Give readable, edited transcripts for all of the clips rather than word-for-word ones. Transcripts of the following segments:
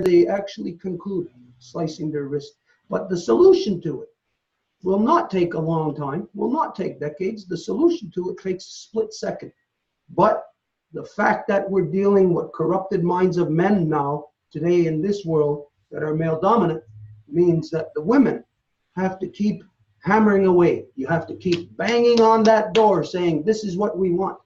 they actually conclude slicing their wrist. But the solution to it will not take a long time, will not take decades. The solution to it takes a split second. But the fact that we're dealing with corrupted minds of men now, today in this world, that are male dominant, means that the women have to keep hammering away. You have to keep banging on that door saying, this is what we want.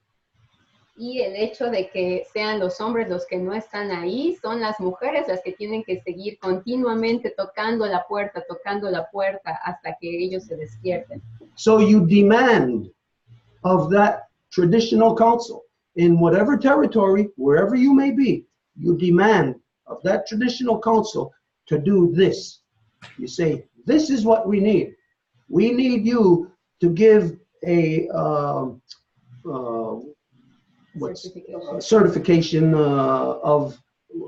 Y el hecho de que sean los hombres los que no están ahí, son las mujeres las que tienen que seguir continuamente tocando la puerta hasta que ellos se despierten. So you demand of that traditional council, in whatever territory, wherever you may be, you demand of that traditional council to do this. You say, this is what we need. We need you to give a certification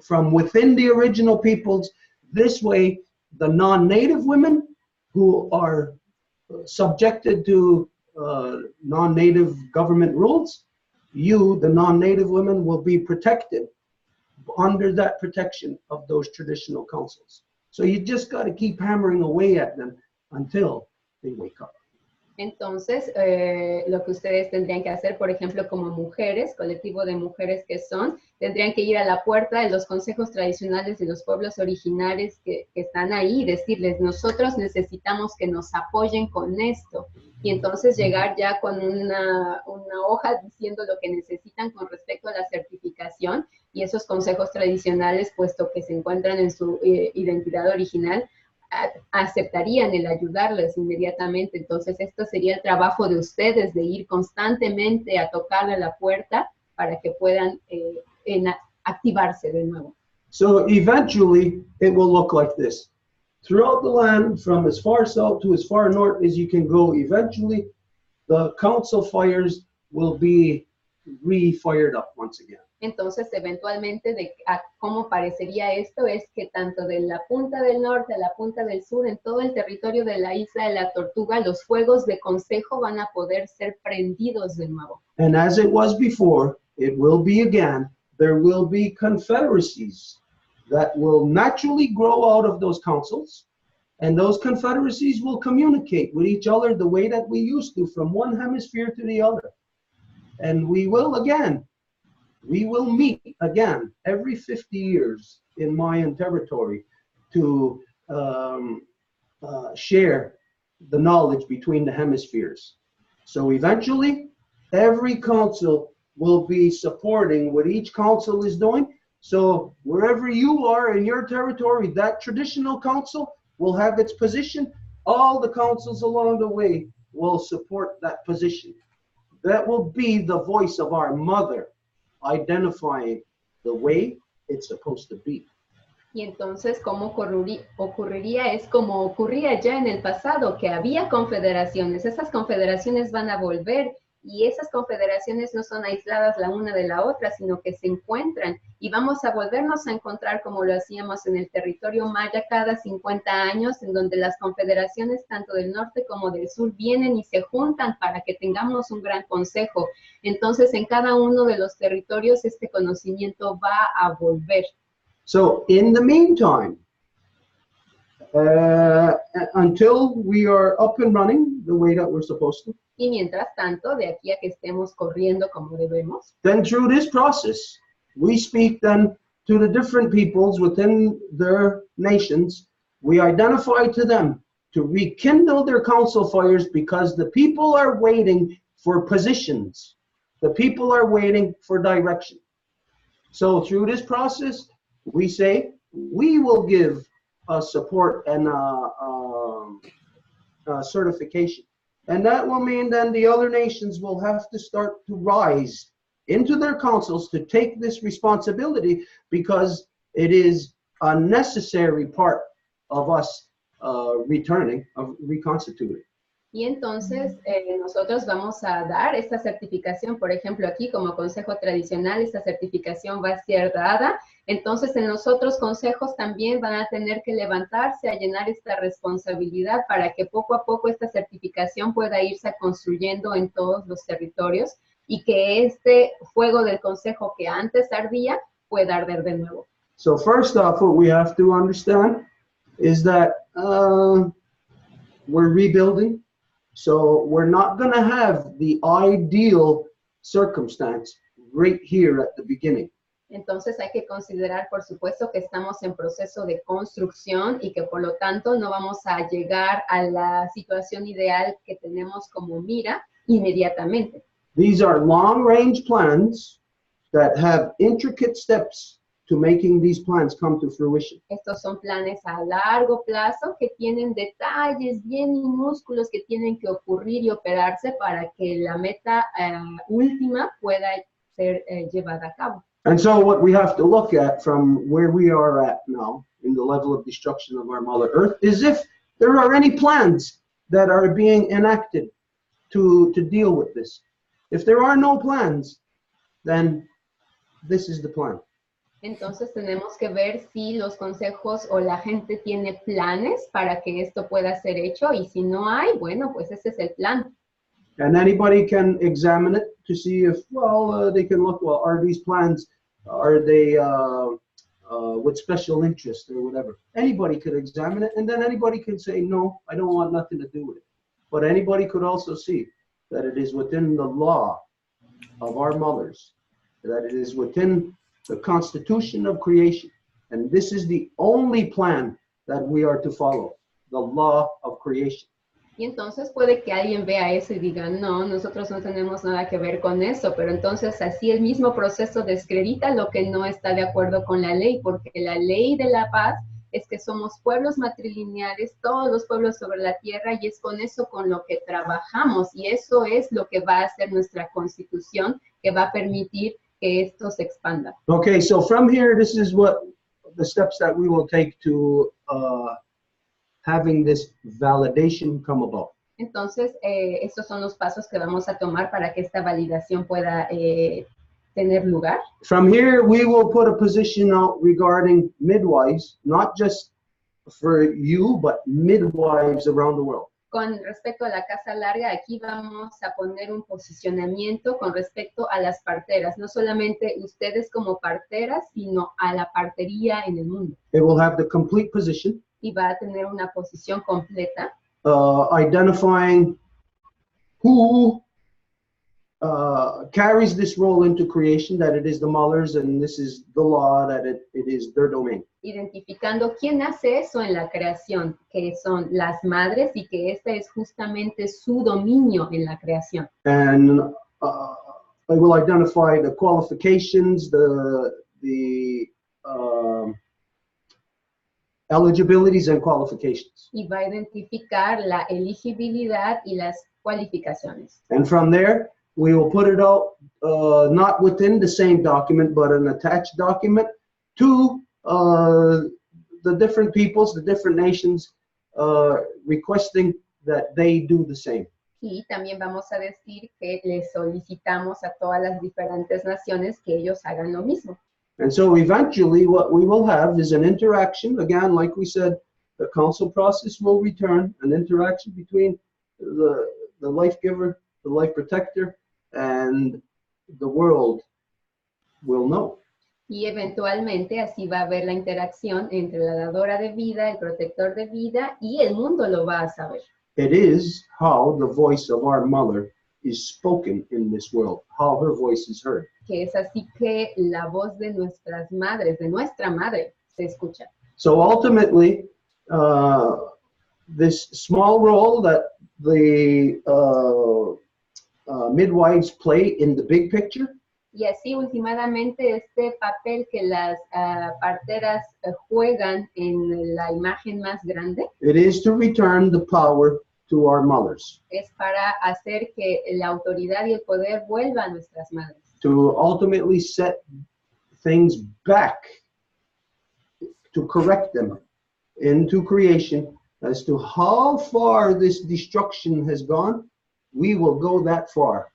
from within the original peoples. This way, the non-native women who are subjected to non-native government rules, you, the non-native women, will be protected under that protection of those traditional councils. So you just got to keep hammering away at them until they wake up. Entonces, lo que ustedes tendrían que hacer, por ejemplo, como mujeres, colectivo de mujeres que son, tendrían que ir a la puerta de los consejos tradicionales de los pueblos originarios que están ahí y decirles, nosotros necesitamos que nos apoyen con esto. Y entonces llegar ya con una hoja diciendo lo que necesitan con respecto a la certificación, y esos consejos tradicionales, puesto que se encuentran en su identidad original, aceptarían el ayudarles inmediatamente. Entonces, esto sería el trabajo de ustedes, de ir constantemente a tocarle la puerta para que puedan activarse de nuevo. So eventually, it will look like this. Throughout the land, from as far south to as far north as you can go, eventually, the council fires will be re-fired up once again. Entonces, eventualmente, cómo parecería esto es que tanto de la punta del norte a la punta del sur, en todo el territorio de la isla de la Tortuga, los fuegos de consejo van a poder ser prendidos de nuevo. And as it was before, it will be again. There will be confederacies that will naturally grow out of those councils, and those confederacies will communicate with each other the way that we used to, from one hemisphere to the other. And we will meet again every 50 years in Mayan territory to share the knowledge between the hemispheres. So eventually, every council will be supporting what each council is doing. So wherever you are in your territory, that traditional council will have its position. All the councils along the way will support that position. That will be the voice of our mother, identifying the way it's supposed to be. Y entonces, ¿cómo ocurriría? Es como ocurría ya en el pasado, que había confederaciones. Esas confederaciones van a volver, y esas confederaciones no son aisladas la una de la otra, sino que se encuentran, y vamos a volvernos a encontrar como lo hacíamos en el territorio maya cada 50 años, en donde las confederaciones tanto del norte como del sur vienen y se juntan para que tengamos un gran consejo. Entonces, en cada uno de los territorios este conocimiento va a volver. So, in the meantime, until we are up and running the way that we're supposed to, y mientras tanto, de aquí a que estemos corriendo como debemos, then through this process, we speak then to the different peoples within their nations. We identify to them to rekindle their council fires, because the people are waiting for positions. The people are waiting for direction. So through this process, we say, we will give support and certification. And that will mean then the other nations will have to start to rise into their councils to take this responsibility, because it is a necessary part of us reconstituting. Y entonces nosotros vamos a dar esta certificación, por ejemplo, aquí como consejo tradicional, esta certificación va a ser dada. Entonces en los otros consejos también van a tener que levantarse a llenar esta responsabilidad para que poco a poco esta certificación pueda irse construyendo en todos los territorios y que este fuego del consejo que antes ardía pueda arder de nuevo. So first off, what we have to understand is that we're rebuilding. So we're not going to have the ideal circumstance right here at the beginning. Entonces hay que considerar, por supuesto, que estamos en proceso de construcción y que por lo tanto no vamos a llegar a la situación ideal que tenemos como mira inmediatamente. These are long-range plans that have intricate steps to making these plans come to fruition. Estos son planes a largo plazo que tienen detalles bien minúsculos que tienen que ocurrir y operarse para que la meta última pueda ser llevada a cabo. And so what we have to look at from where we are at now in the level of destruction of our Mother Earth is if there are any plans that are being enacted to deal with this. If there are no plans, then this is the plan. Entonces tenemos que ver si los consejos o la gente tiene planes para que esto pueda ser hecho y si no hay, bueno, pues ese es el plan. And anybody can examine it to see if, well, they can look, well, are these plans, are they with special interest or whatever? Anybody could examine it, and then anybody can say, no, I don't want nothing to do with it. But anybody could also see that it is within the law of our mothers, that it is within the constitution of creation. And this is the only plan that we are to follow, the law of creation. Y entonces puede que alguien vea eso y diga, no, nosotros no tenemos nada que ver con eso, pero entonces así el mismo proceso descredita lo que no está de acuerdo con la ley, porque la ley de la paz es que somos pueblos matrilineales, todos los pueblos sobre la tierra, y es con eso con lo que trabajamos, y eso es lo que va a hacer nuestra constitución, que va a permitir que esto se expanda. Okay, so from here, this is what the steps that we will take to having this validation come about. Entonces, estos son los pasos que vamos a tomar para que esta validación pueda tener lugar. From here, we will put a position out regarding midwives, not just for you, but midwives around the world. Con respecto a la casa larga, aquí vamos a poner un posicionamiento con respecto a las parteras, no solamente ustedes como parteras, sino a la partería en el mundo. It will have the complete position. Y va a tener una posición completa. Identifying who carries this role into creation, that it is the mothers, and this is the law, that it is their domain. Identificando quién hace eso en la creación, que son las madres y que este es justamente su dominio en la creación. And I will identify the qualifications, the eligibilities and qualifications. Y va a identificar la elegibilidad y las cualificaciones. And from there, we will put it out, not within the same document, but an attached document to the different peoples, the different nations, requesting that they do the same. Y también vamos a decir que les solicitamos a todas las diferentes naciones que ellos hagan lo mismo. And so eventually what we will have is an interaction. Again, like we said, the council process will return, an interaction between the life giver, the life protector, and the world will know. Y eventualmente así va a haber la interacción entre la dadora de vida, el protector de vida, y el mundo lo va a saber. It is how the voice of our mother is spoken in this world, how her voice is heard. Que es así que la voz de nuestras madres, de nuestra madre, se escucha. So ultimately, this small role that the midwives play in the big picture, y así últimamente este papel que las parteras juegan en la imagen más grande, it is to return the power to our mothers, es para hacer que la autoridad y el poder vuelva a nuestras madres. to ultimately set things back, to correct them into creation as to how far this destruction has gone. We will go that far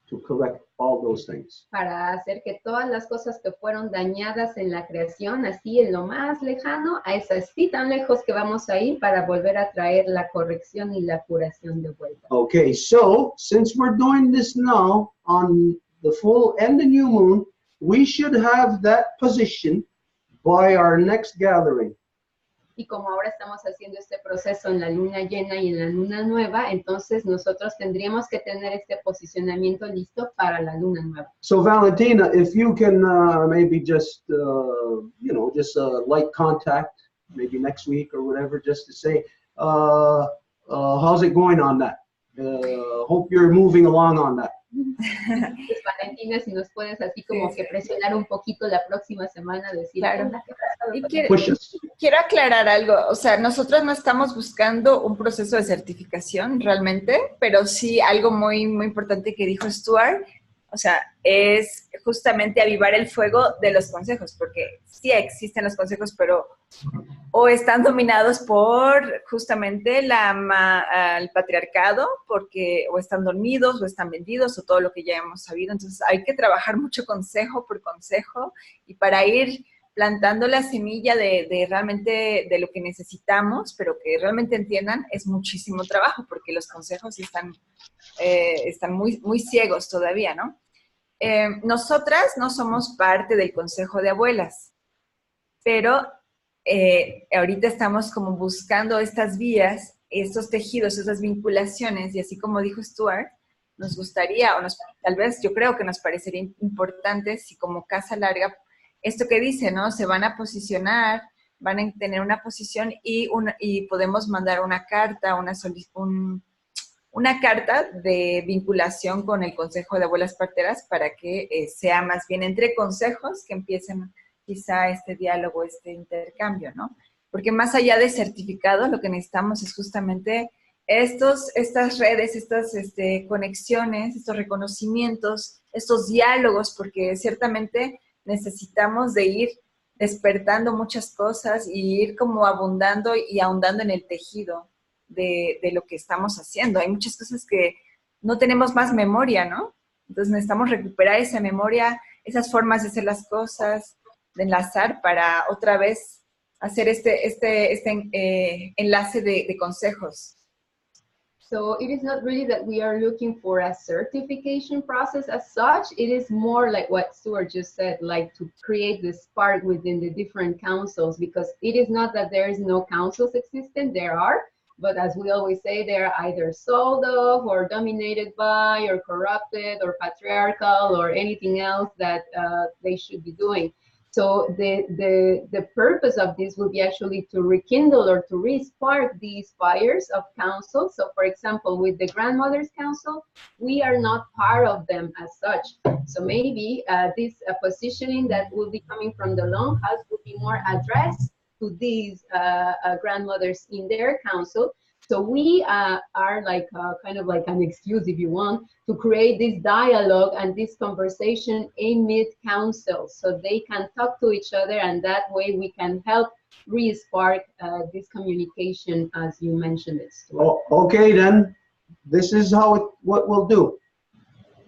to correct all those things. Para hacer que todas las cosas que fueron dañadas en la creación, así en lo más lejano, a es así tan lejos que vamos a ir para volver a traer la corrección y la curación de vuelta. Okay, so since we're doing this now on the full and the new moon, we should have that position by our next gathering. Y como ahora estamos haciendo este proceso en la luna llena y en la luna nueva, entonces nosotros tendríamos que tener este posicionamiento listo para la luna nueva. So Valentina, if you can maybe just, just light contact, maybe next week or whatever, just to say, how's it going on that? Hope you're moving along on that. Entonces, Valentina, si nos puedes así como que presionar un poquito la próxima semana, decir, Claro. Y Quiero aclarar algo, o sea, nosotros no estamos buscando un proceso de certificación realmente, pero sí algo muy, muy importante que dijo Stuart, o sea, es justamente avivar el fuego de los consejos, porque sí existen los consejos, pero o están dominados por justamente el patriarcado, porque o están dormidos, o están vendidos, o todo lo que ya hemos sabido. Entonces hay que trabajar mucho consejo por consejo, y para ir plantando la semilla de realmente de lo que necesitamos, pero que realmente entiendan, es muchísimo trabajo, porque los consejos están muy, muy ciegos todavía, ¿no? Nosotras no somos parte del Consejo de Abuelas, pero ahorita estamos como buscando estas vías, estos tejidos, esas vinculaciones, y así como dijo Stuart, nos gustaría, tal vez yo creo que nos parecería importante si como Casa Larga, esto que dice, ¿no? Se van a posicionar, van a tener una posición y podemos mandar una carta, una carta de vinculación con el Consejo de Abuelas Parteras para que sea más bien entre consejos que empiecen quizá este diálogo, este intercambio, ¿no? Porque más allá de certificado, lo que necesitamos es justamente estas redes, estas conexiones, estos reconocimientos, estos diálogos, porque ciertamente necesitamos de ir despertando muchas cosas y ir como abundando y ahondando en el tejido de lo que estamos haciendo. Hay muchas cosas que no tenemos más memoria, ¿no? Entonces necesitamos recuperar esa memoria, esas formas de hacer las cosas, de enlazar para otra vez hacer este enlace de consejos. So it is not really that we are looking for a certification process as such. It is more like what Stuart just said, like to create the spark within the different councils, because it is not that there is no councils existent, there are, but as we always say, they're either sold off or dominated by or corrupted or patriarchal or anything else that they should be doing. So the purpose of this will be actually to rekindle or to re-spark these fires of council. So for example, with the Grandmothers Council, we are not part of them as such. So maybe this positioning that will be coming from the Longhouse will be more addressed to these grandmothers in their council. So we are like kind of like an excuse, if you want, to create this dialogue and this conversation in mid-council, so they can talk to each other, and that way we can help re-spark this communication, as you mentioned it, Stuart. Oh, okay, then this is what we'll do.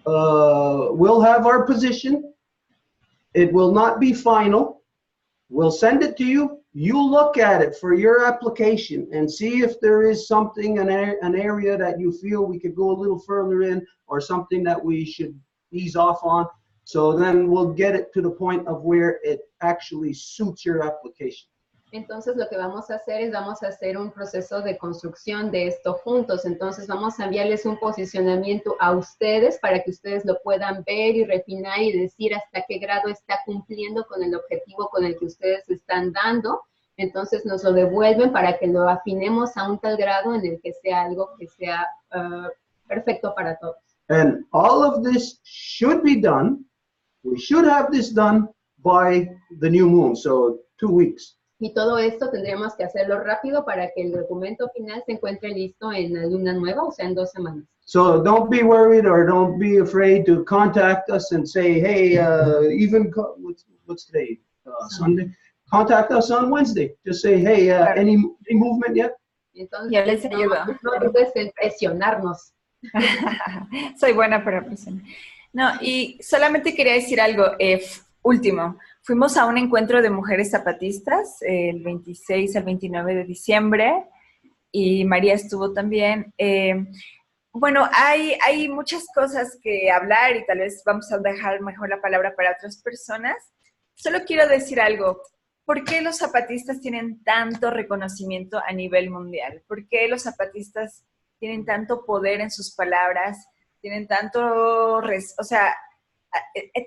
We'll have our position. It will not be final. We'll send it to you. You look at it for your application and see if there is something, an area that you feel we could go a little further in, or something that we should ease off on. So then we'll get it to the point of where it actually suits your application. Entonces lo que vamos a hacer es vamos a hacer un proceso de construcción de esto juntos. Entonces vamos a enviarles un posicionamiento a ustedes para que ustedes lo puedan ver y refinar y decir hasta qué grado está cumpliendo con el objetivo con el que ustedes están dando. Entonces nos lo devuelven para que lo afinemos a un tal grado en el que sea algo que sea perfecto para todos. And all of this should be done. We should have this done by the new moon, so 2 weeks. Y todo esto tendríamos que hacerlo rápido para que el documento final se encuentre listo en la luna nueva, o sea, en 2 semanas. So don't be worried or don't be afraid to contact us and say, hey, what's today? Sunday? Contact us on Wednesday. Just say, hey, any movement yet? Entonces, Yo les ayudo. No dudes en presionarnos. Soy buena para presionar. No, y solamente quería decir algo, último. Fuimos a un encuentro de mujeres zapatistas el 26 al 29 de diciembre y María estuvo también. Bueno, hay muchas cosas que hablar y tal vez vamos a dejar mejor la palabra para otras personas. Solo quiero decir algo. ¿por qué los zapatistas tienen tanto reconocimiento a nivel mundial? ¿Por qué los zapatistas tienen tanto poder en sus palabras? Tienen tanto,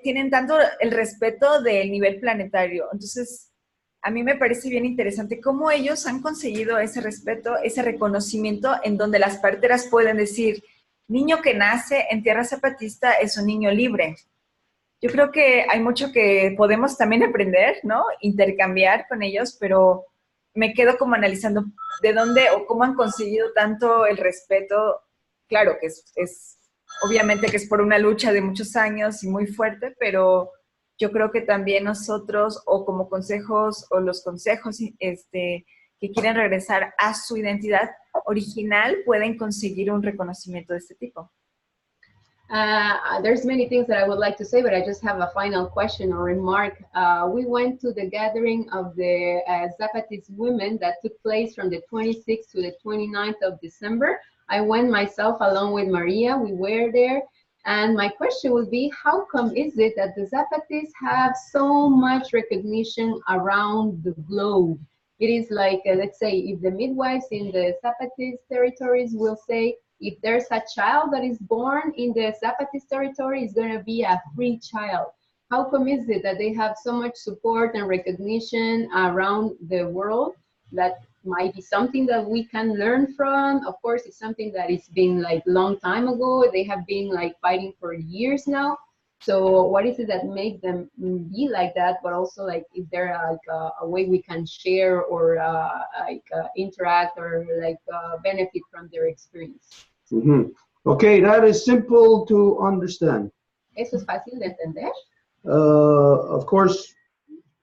tienen tanto el respeto del nivel planetario. Entonces, a mí me parece bien interesante cómo ellos han conseguido ese respeto, ese reconocimiento en donde las parteras pueden decir, niño que nace en tierra zapatista es un niño libre. Yo creo que hay mucho que podemos también aprender, ¿no? Intercambiar con ellos, pero me quedo como analizando de dónde o cómo han conseguido tanto el respeto. Claro que es obviamente que es por una lucha de muchos años y muy fuerte, pero yo creo que también nosotros o como consejos o los consejos que quieren regresar a su identidad original pueden conseguir un reconocimiento de este tipo. There's many things that I would like to say, but I just have a final question or remark. We went to the gathering of the Zapatist women that took place from the 26th to the 29th of December. I went myself along with Maria. We were there. And my question would be, how come is it that the Zapatists have so much recognition around the globe? It is like, let's say, if the midwives in the Zapatist territories will say, if there's a child that is born in the Zapatist territory, it's going to be a free child. How come is it that they have so much support and recognition around the world? That might be something that we can learn from. Of course, it's something that it's been like long time ago. They have been like fighting for years now. So what is it that makes them be like that? But also, like, is there like a way we can share or interact or like benefit from their experience? Mm-hmm. Okay, that is simple to understand. Eso es fácil de entender. Of course,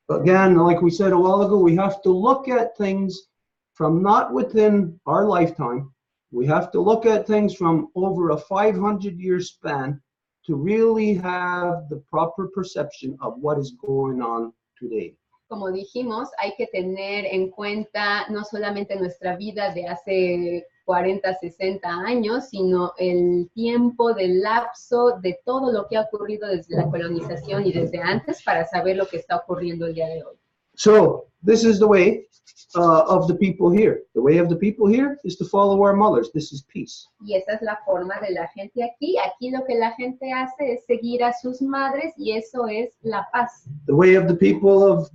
again, like we said a while ago, we have to look at things from not within our lifetime. We have to look at things from over a 500-year span to really have the proper perception of what is going on today. Como dijimos, hay que tener en cuenta no solamente nuestra vida de hace 40, 60 años, sino el tiempo del lapso de todo lo que ha ocurrido desde la colonización y desde antes para saber lo que está ocurriendo el día de hoy. So, this is the way of the people here. The way of the people here is to follow our mothers. This is peace. Y esa es la forma de la gente aquí. Aquí lo que la gente hace es seguir a sus madres y eso es la paz. The way of the people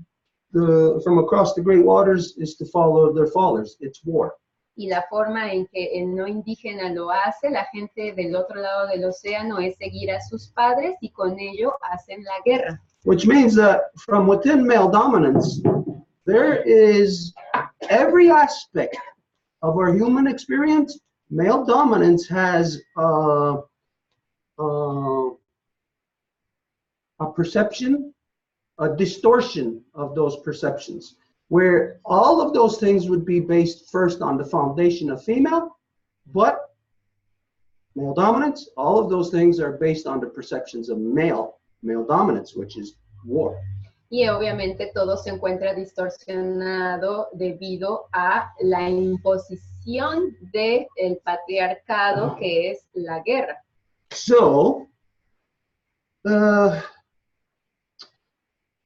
from across the great waters is to follow their fathers. It's war. Y la forma en que el no indígena lo hace, la gente del otro lado del océano, es seguir a sus padres y con ello hacen la guerra. Which means that from within male dominance, there is every aspect of our human experience. Male dominance has a perception, a distortion of those perceptions, where all of those things would be based first on the foundation of female, but male dominance, all of those things are based on the perceptions of male dominance, which is war. Y obviamente todo se encuentra distorsionado debido a la imposición del patriarcado, que es la guerra. So,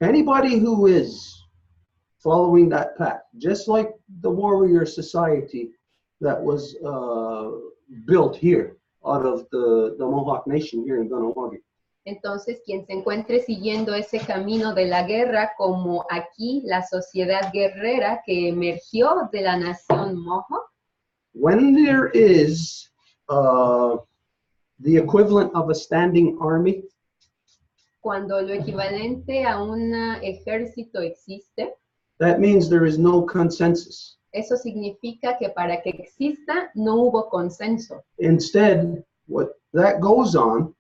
anybody who is following that path, just like the warrior society that was built here out of the Mohawk Nation here in Ganawagi. Entonces, quien se encuentre siguiendo ese camino de la guerra, como aquí la sociedad guerrera que emergió de la nación Mohawk. When there is the equivalent of a standing army, cuando lo equivalente a un ejército existe, that means there is no consensus. Eso significa que para que exista no hubo consenso. Instead, what that goes on,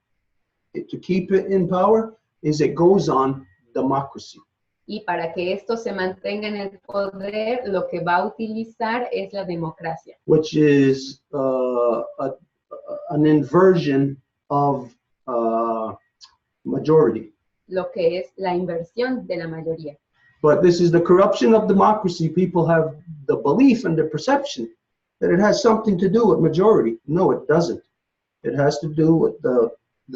to keep it in power, is it goes on democracy. Y para que esto se mantenga en el poder, lo que va a utilizar es la democracia. Which is an inversion of majority. Lo que es la inversión de la mayoría. But this is the corruption of democracy. People have the belief and the perception that it has something to do with majority. No, it doesn't. It has to do with the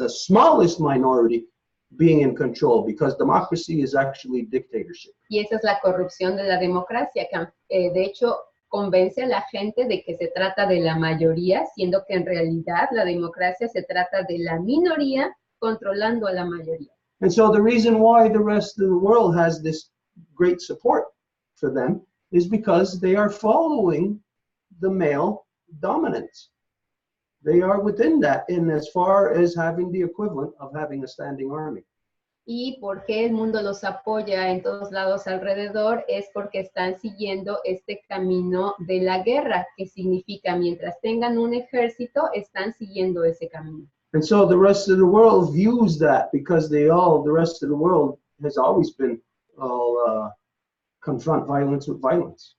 smallest minority being in control, because democracy is actually dictatorship. Y esa es la corrupción de la democracia, que de hecho convence a la gente de que se trata de la mayoría, siendo que en realidad la democracia se trata de la minoría controlando a la mayoría. And so the reason why the rest of the world has this great support for them is because they are following the male dominance. They are within that, in as far as having the equivalent of having a standing army. Y por qué el mundo los apoya en todos lados alrededor es porque están siguiendo este camino de la guerra, que significa mientras tengan un ejército, están siguiendo ese camino. And so the rest of the world views that, because the rest of the world has always been confront violence with violence.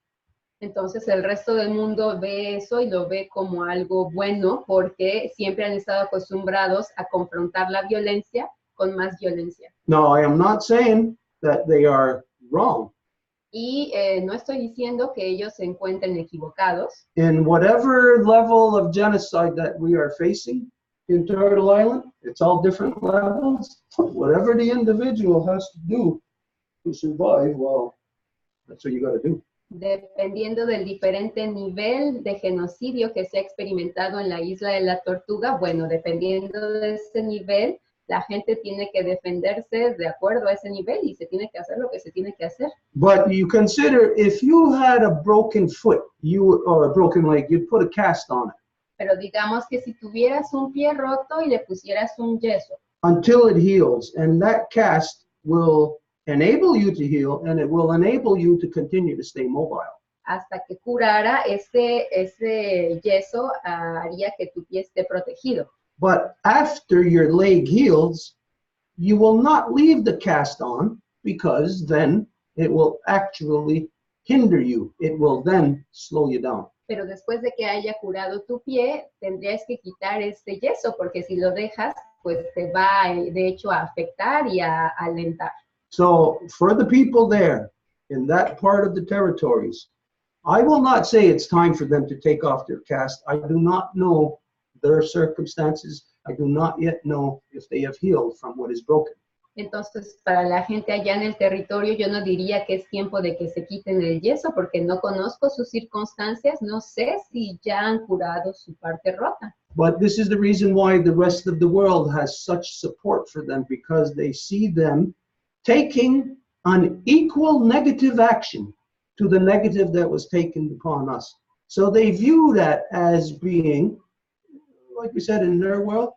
Entonces el resto del mundo ve eso y lo ve como algo bueno, porque siempre han estado acostumbrados a confrontar la violencia con más violencia. No, I am not saying that they are wrong. Y no estoy diciendo que ellos se encuentren equivocados. In whatever level of genocide that we are facing in Turtle Island, it's all different levels. Whatever the individual has to do to survive, well, that's what you got to do. Dependiendo del diferente nivel de genocidio que se ha experimentado en la isla de la Tortuga, bueno, dependiendo de ese nivel, la gente tiene que defenderse de acuerdo a ese nivel y se tiene que hacer lo que se tiene que hacer. But you consider, if you had a broken foot, or a broken leg, you'd put a cast on it. Pero digamos que si tuvieras un pie roto y le pusieras un yeso. Until it heals, and that cast will enable you to heal, and it will enable you to continue to stay mobile. Hasta que curara, ese yeso haría que tu pie esté protegido. But after your leg heals, you will not leave the cast on, because then it will actually hinder you. It will then slow you down. Pero después de que haya curado tu pie, tendrías que quitar ese yeso, porque si lo dejas, pues te va de hecho a afectar y a alentar. So for the people there in that part of the territories, I will not say it's time for them to take off their cast. I do not know their circumstances. I do not yet know if they have healed from what is broken. Entonces, para la gente allá en el territorio, yo no diría que es tiempo de que se quiten el yeso, porque no conozco sus circunstancias, no sé si ya han curado su parte rota. But this is the reason why the rest of the world has such support for them, because they see them taking an equal negative action to the negative that was taken upon us. So they view that as being, like we said, in their world,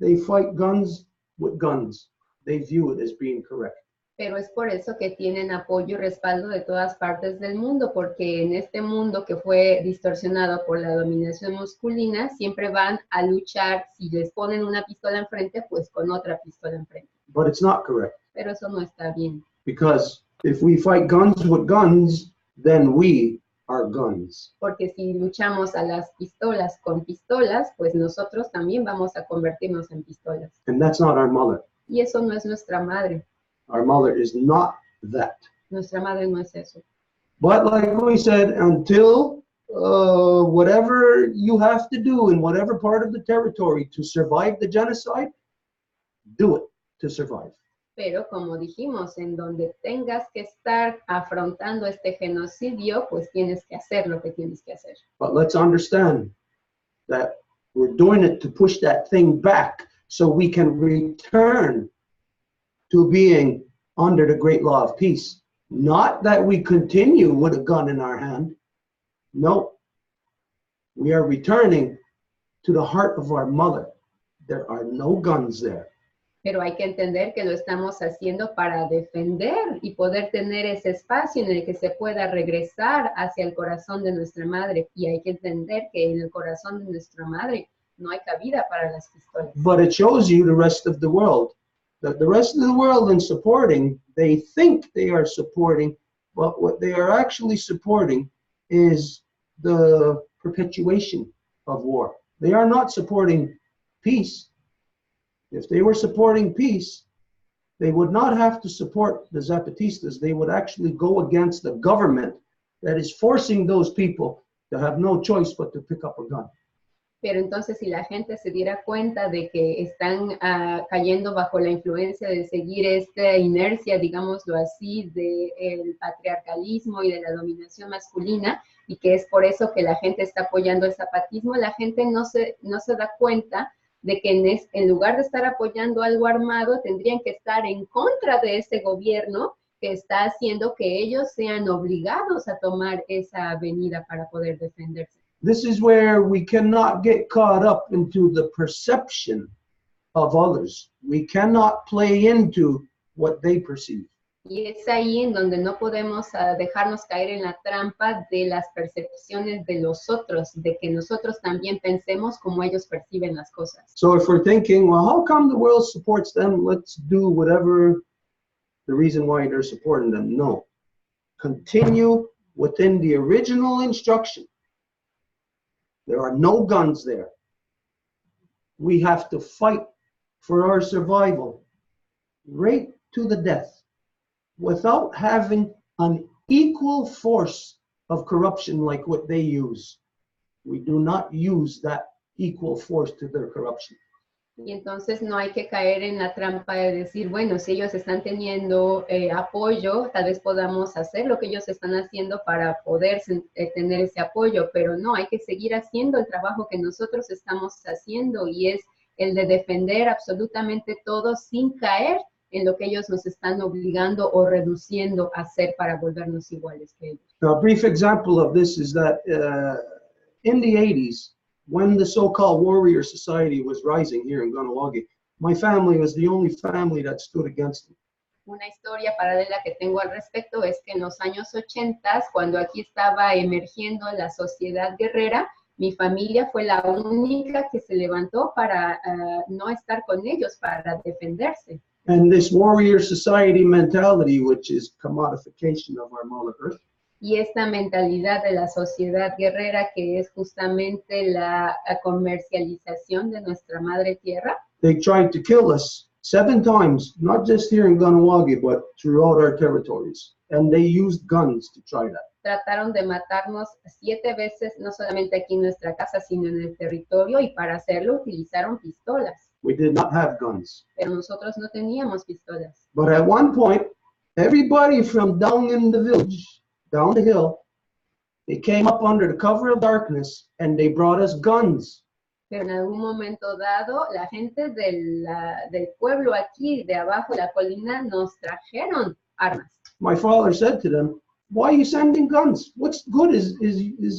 they fight guns with guns. They view it as being correct. Pero es por eso que tienen apoyo y respaldo de todas partes del mundo, porque en este mundo que fue distorsionado por la dominación masculina, siempre van a luchar, si les ponen una pistola enfrente, pues con otra pistola enfrente. But it's not correct. Pero eso no está bien. Because if we fight guns with guns, then we are guns. Porque si luchamos a las pistolas con pistolas, pues nosotros también vamos a convertirnos en pistolas. And that's not our mother. Y eso no es nuestra madre. Our mother is not that. Nuestra madre no es eso. But like we said, until whatever you have to do in whatever part of the territory to survive the genocide, do it to survive. Pero como dijimos, en donde tengas que estar afrontando este genocidio, pues tienes que hacer lo que tienes que hacer. But let's understand that we're doing it to push that thing back so we can return to being under the great law of peace. Not that we continue with a gun in our hand. No. We are returning to the heart of our mother. There are no guns there. Pero hay que entender que lo estamos haciendo para defender y poder tener ese espacio en el que se pueda regresar hacia el corazón de nuestra madre. Y hay que entender que en el corazón de nuestra madre no hay cabida para las pistolas. But it shows you the rest of the world. That the rest of the world in supporting, they think they are supporting, but what they are actually supporting is the perpetuation of war. They are not supporting peace. If they were supporting peace, they would not have to support the zapatistas. They would actually go against the government that is forcing those people to have no choice but to pick up a gun. Pero entonces si la gente se diera cuenta de que están cayendo bajo la influencia de seguir esta inercia, digámoslo así, del patriarcalismo y de la dominación masculina, y que es por eso que la gente está apoyando el zapatismo, la gente no se da cuenta de que en lugar de estar apoyando algo armado, tendrían que estar en contra de ese gobierno que está haciendo que ellos sean obligados a tomar esa avenida para poder defenderse. This is where we cannot get caught up into the perception of others. We cannot play into what they perceive. Y es ahí en donde no podemos dejarnos caer en la trampa de las percepciones de los otros, de que nosotros también pensemos como ellos perciben las cosas. So if we're thinking, well, how come the world supports them? Let's do whatever the reason why they're supporting them. No. Continue within the original instruction. There are no guns there. We have to fight for our survival right to the death without having an equal force of corruption like what they use. We do not use that equal force to their corruption. Y entonces no hay que caer en la trampa de decir, bueno, si ellos están teniendo apoyo, tal vez podamos hacer lo que ellos están haciendo para poder tener ese apoyo, pero no, hay que seguir haciendo el trabajo que nosotros estamos haciendo y es el de defender absolutamente todo sin caer en lo que ellos nos están obligando o reduciendo a hacer para volvernos iguales que ellos. Now, a brief example of this is that in the 80s, when the so-called warrior society was rising here in Ganawagi, my family was the only family that stood against them. Una historia paralela que tengo al respecto es que en los años 80, cuando aquí estaba emergiendo la sociedad guerrera, mi familia fue la única que se levantó para no estar con ellos, para defenderse. And this warrior society mentality, which is commodification of our Mother Earth, Y esta mentalidad de la sociedad guerrera, que es justamente la comercialización de nuestra madre tierra, they tried to kill us 7 times, not just here in Ganawagi, but throughout our territories. And they used guns to try that. trataron de matarnos 7 veces, no solamente aquí en nuestra casa, sino en el territorio, y para hacerlo utilizaron pistolas. We did not have guns. Pero nosotros no teníamos pistolas. But at one point, everybody from down in the village, down the hill, they came up under the cover of darkness and they brought us guns. Pero en algún momento dado, la gente del pueblo aquí, de abajo de la colina, nos trajeron armas. My father said to them, "Why are you sending guns? What's good is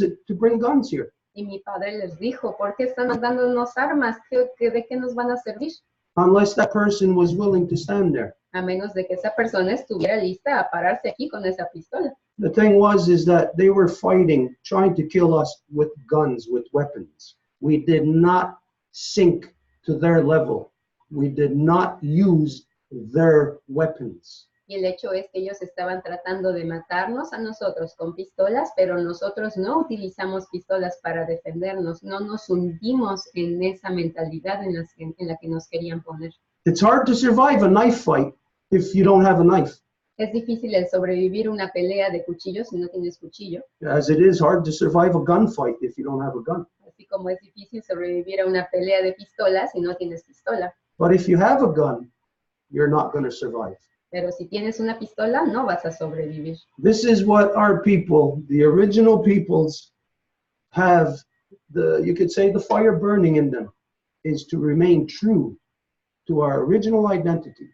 it to bring guns here?" Y mi padre les dijo, ¿por qué están mandándonos armas? ¿De qué nos van a servir? Unless that person was willing to stand there. A menos de que esa persona estuviera lista a pararse aquí con esa pistola. The thing is that they were fighting, trying to kill us with guns, with weapons. We did not sink to their level. We did not use their weapons. Y el hecho es que ellos estaban tratando de matarnos a nosotros con pistolas, pero nosotros no utilizamos pistolas para defendernos, no nos hundimos en esa mentalidad en la que nos querían poner. It's hard to survive a knife fight if you don't have a knife. Es difícil el sobrevivir una pelea de cuchillos si no tienes cuchillo. As it is hard to survive a gunfight if you don't have a gun. Así como es difícil sobrevivir a una pelea de pistolas si no tienes pistola. But if you have a gun, you're not going to survive. Pero si tienes una pistola, no vas a sobrevivir. This is what our people, the original peoples, have, you could say the fire burning in them, is to remain true to our original identity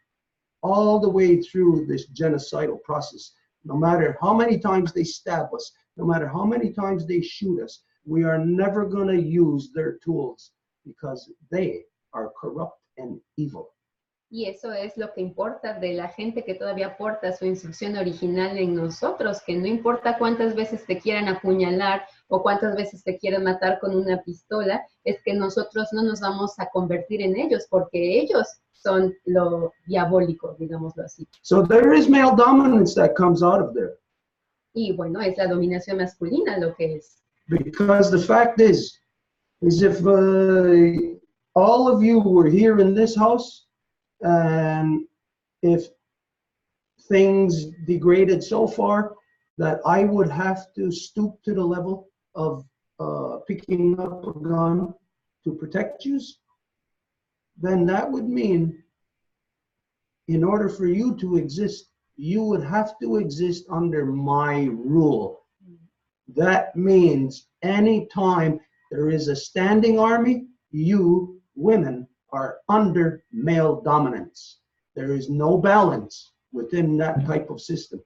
all the way through this genocidal process. No matter how many times they stab us, no matter how many times they shoot us, we are never going to use their tools because they are corrupt and evil. Y eso es lo que importa de la gente que todavía porta su instrucción original en nosotros, que no importa cuántas veces te quieran apuñalar o cuántas veces te quieran matar con una pistola, es que nosotros no nos vamos a convertir en ellos, porque ellos son lo diabólico, digámoslo así. So there is male dominance that comes out of there. Y bueno, es la dominación masculina lo que es. Because the fact is if all of you were here in this house, and if things degraded so far that I would have to stoop to the level of picking up a gun to protect you, then that would mean in order for you to exist, you would have to exist under my rule. That means anytime there is a standing army, you women are under male dominance. There is no balance within that type of system.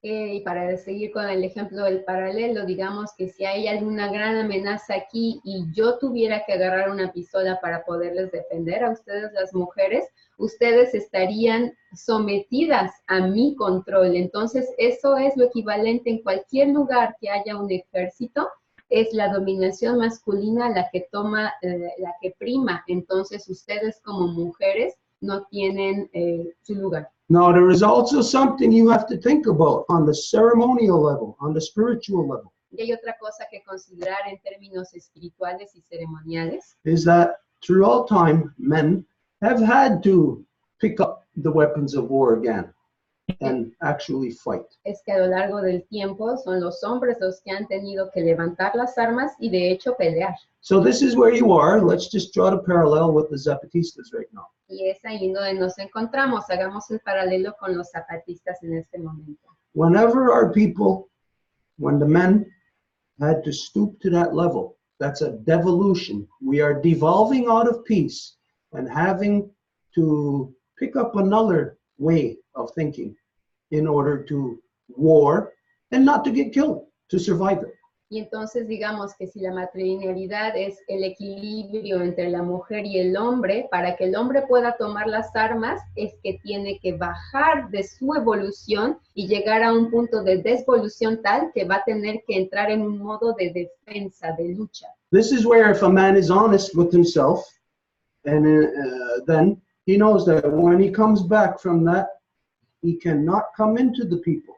Y para seguir con el ejemplo del paralelo, digamos que si hay alguna gran amenaza aquí y yo tuviera que agarrar una pistola para poderles defender a ustedes, las mujeres, ustedes estarían sometidas a mi control. Entonces, eso es lo equivalente en cualquier lugar que haya un ejército, es la dominación masculina la que toma, la que prima. Entonces, ustedes como mujeres no tienen su lugar. Now, there is also something you have to think about on the ceremonial level, on the spiritual level. Y hay otra cosa que considerar en términos espirituales y ceremoniales. Is that throughout time, men have had to pick up the weapons of war again and actually fight. Es que a lo largo del tiempo son los hombres los que han tenido que levantar las armas y de hecho pelear. So this is where you are. Let's just draw the parallel with the zapatistas right now. Y es ahí donde nos encontramos. Hagamos el paralelo con los zapatistas en este momento. Whenever our people, when the men had to stoop to that level, that's a devolution. We are devolving out of peace and having to pick up another way of thinking in order to war and not to get killed, to survive it. Y entonces digamos que si la matrilinealidad es el equilibrio entre la mujer y el hombre, para que el hombre pueda tomar las armas, es que tiene que bajar de su evolución y llegar a un punto de desvolución tal que va a tener que entrar en un modo de defensa, de lucha. This is where if a man is honest with himself, and then he knows that when he comes back from that, he cannot come into the people.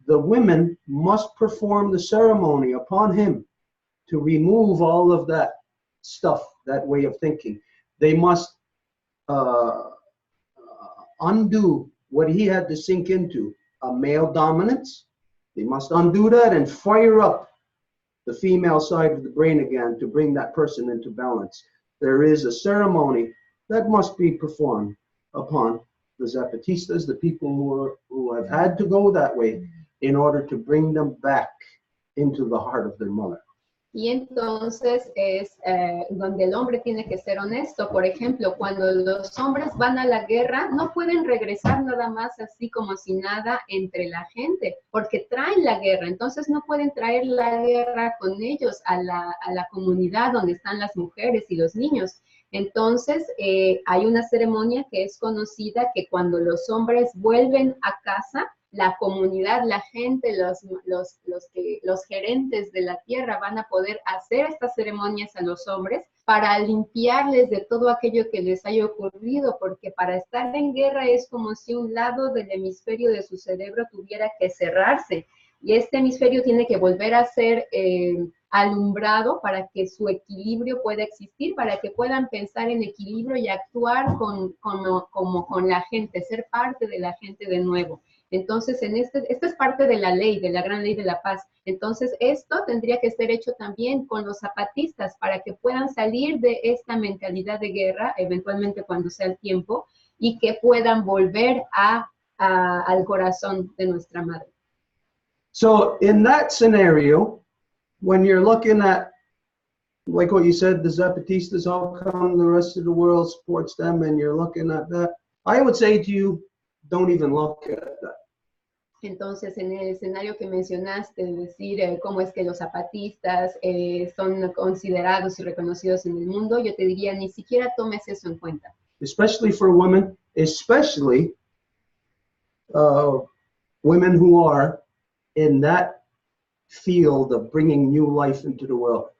The women must perform the ceremony upon him to remove all of that stuff, that way of thinking. They must undo what he had to sink into, a male dominance. They must undo that and fire up the female side of the brain again to bring that person into balance. There is a ceremony that must be performed upon the zapatistas, the people who have had to go that way, in order to bring them back into the heart of their mother. Y entonces es donde el hombre tiene que ser honesto. Por ejemplo, cuando los hombres van a la guerra, no pueden regresar nada más así como si nada entre la gente, porque traen la guerra. Entonces no pueden traer la guerra con ellos a la comunidad donde están las mujeres y los niños. Entonces hay una ceremonia que es conocida que cuando los hombres vuelven a casa, la comunidad, la gente, los gerentes de la tierra van a poder hacer estas ceremonias a los hombres para limpiarles de todo aquello que les haya ocurrido, porque para estar en guerra es como si un lado del hemisferio de su cerebro tuviera que cerrarse, y este hemisferio tiene que volver a ser alumbrado para que su equilibrio pueda existir, para que puedan pensar en equilibrio y actuar como con la gente, ser parte de la gente de nuevo. Entonces, esto es parte de la ley, de la gran ley de la paz. Entonces, esto tendría que ser hecho también con los zapatistas para que puedan salir de esta mentalidad de guerra, eventualmente cuando sea el tiempo, y que puedan volver al corazón de nuestra madre. So, in that scenario, when you're looking at, like what you said, the zapatistas, how come the rest of the world supports them, and you're looking at that, I would say to you, don't even look at that. Entonces, en el escenario que mencionaste, de decir cómo es que los zapatistas son considerados y reconocidos en el mundo, yo te diría, ni siquiera tomes eso en cuenta. Especially for women, especially women who are in that field of bringing new life into the world.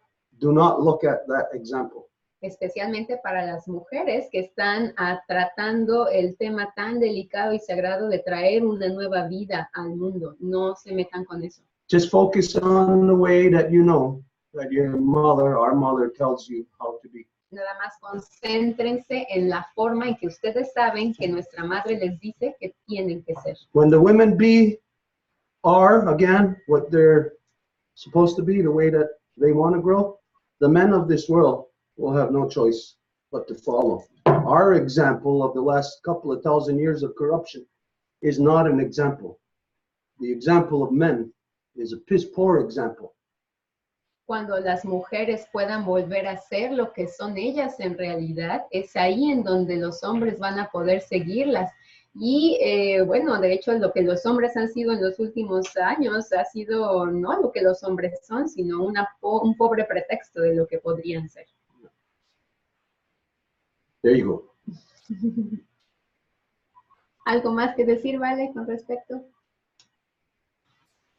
Do not look at that example. Especialmente para las mujeres que están tratando el tema tan delicado y sagrado de traer una nueva vida al mundo. No se metan con eso. Just focus on the way that you know that your mother, our mother, tells you how to be. Nada más concéntrense en la forma en que ustedes saben que nuestra madre les dice que tienen que ser. When the women are, again, what they're supposed to be, the way that they want to grow, the men of this world will have no choice but to follow. Our example of the last couple of thousand years of corruption is not an example. The example of men is a piss poor example. Cuando las mujeres puedan volver a ser lo que son ellas en realidad, es ahí en donde los hombres van a poder seguirlas. Y bueno, de hecho, lo que los hombres han sido en los últimos años ha sido no lo que los hombres son, sino un pobre pretexto de lo que podrían ser. There you go. ¿Algo más que decir, Vale, con respecto?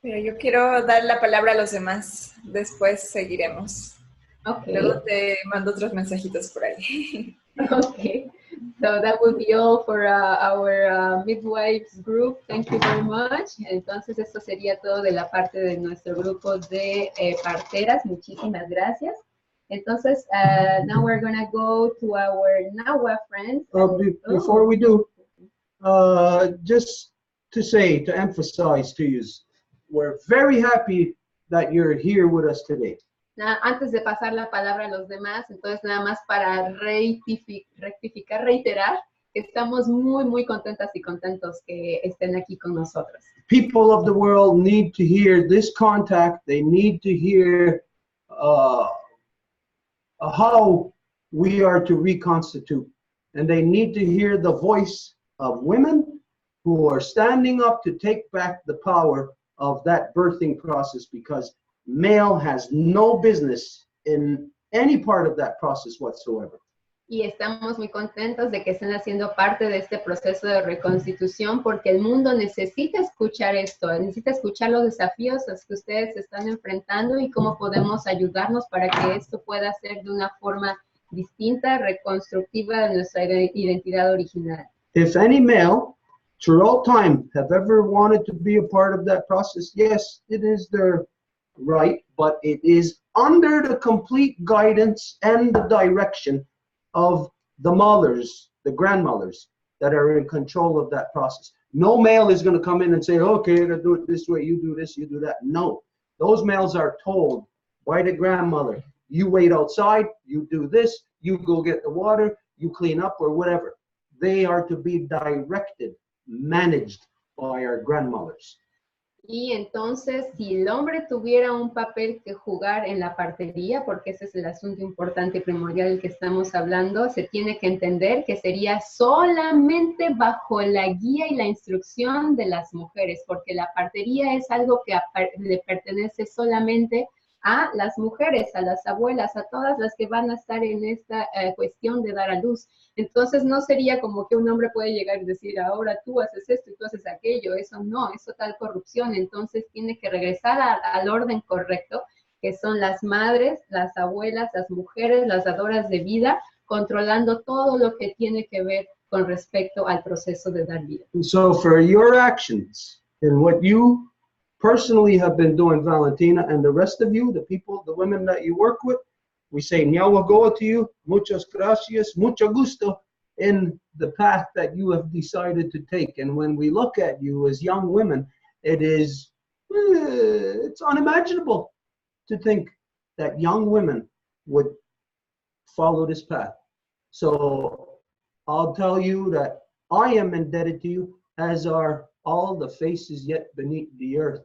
Pero yo quiero dar la palabra a los demás. Después seguiremos. Okay. Luego te mando otros mensajitos por ahí. Okay. So that will be all for our midwives group. Thank you very much. Entonces, esto sería todo de la parte de nuestro grupo de parteras. Muchísimas gracias. Entonces, now we're going to go to our Nahua friends. Before we do, just to say, to emphasize to you, we're very happy that you're here with us today. Antes de pasar la palabra a los demás, entonces nada más para reiterar que estamos muy contentas y contentos que estén aquí con nosotros. People of the world need to hear this contact. They need to hear how we are to reconstitute. And they need to hear the voice of women who are standing up to take back the power of that birthing process, because male has no business in any part of that process whatsoever. Y estamos muy contentos de que estén haciendo parte de este proceso de reconstitución, porque el mundo necesita escuchar esto, necesita escuchar los desafíos a los que ustedes se están enfrentando y cómo podemos ayudarnos para que esto pueda ser de una forma distinta, reconstructiva de nuestra identidad original. If any male throughout time have ever wanted to be a part of that process, yes, it is their right, but it is under the complete guidance and the direction of the mothers, the grandmothers that are in control of that process. No male is going to come in and say, okay, I'm going to do it this way, you do this, you do that. No, those males are told by the grandmother, you wait outside, you do this, you go get the water, you clean up or whatever. They are to be directed, managed by our grandmothers. Y entonces, si el hombre tuviera un papel que jugar en la partería, porque ese es el asunto importante y primordial del que estamos hablando, se tiene que entender que sería solamente bajo la guía y la instrucción de las mujeres, porque la partería es algo que le pertenece solamente a las mujeres, a las abuelas, a todas las que van a estar en esta cuestión de dar a luz. Entonces no sería como que un hombre puede llegar y decir, ahora tú haces esto y tú haces aquello. Eso no, es total corrupción. Entonces tiene que regresar al orden correcto, que son las madres, las abuelas, las mujeres, las dadoras de vida, controlando todo lo que tiene que ver con respecto al proceso de dar vida. So for your actions and what you personally have been doing, Valentina, and the rest of you, the people, the women that you work with, we say, Nahua go to you, muchas gracias, mucho gusto, in the path that you have decided to take. And when we look at you as young women, it is, it's unimaginable to think that young women would follow this path. So I'll tell you that I am indebted to you, as are all the faces yet beneath the earth.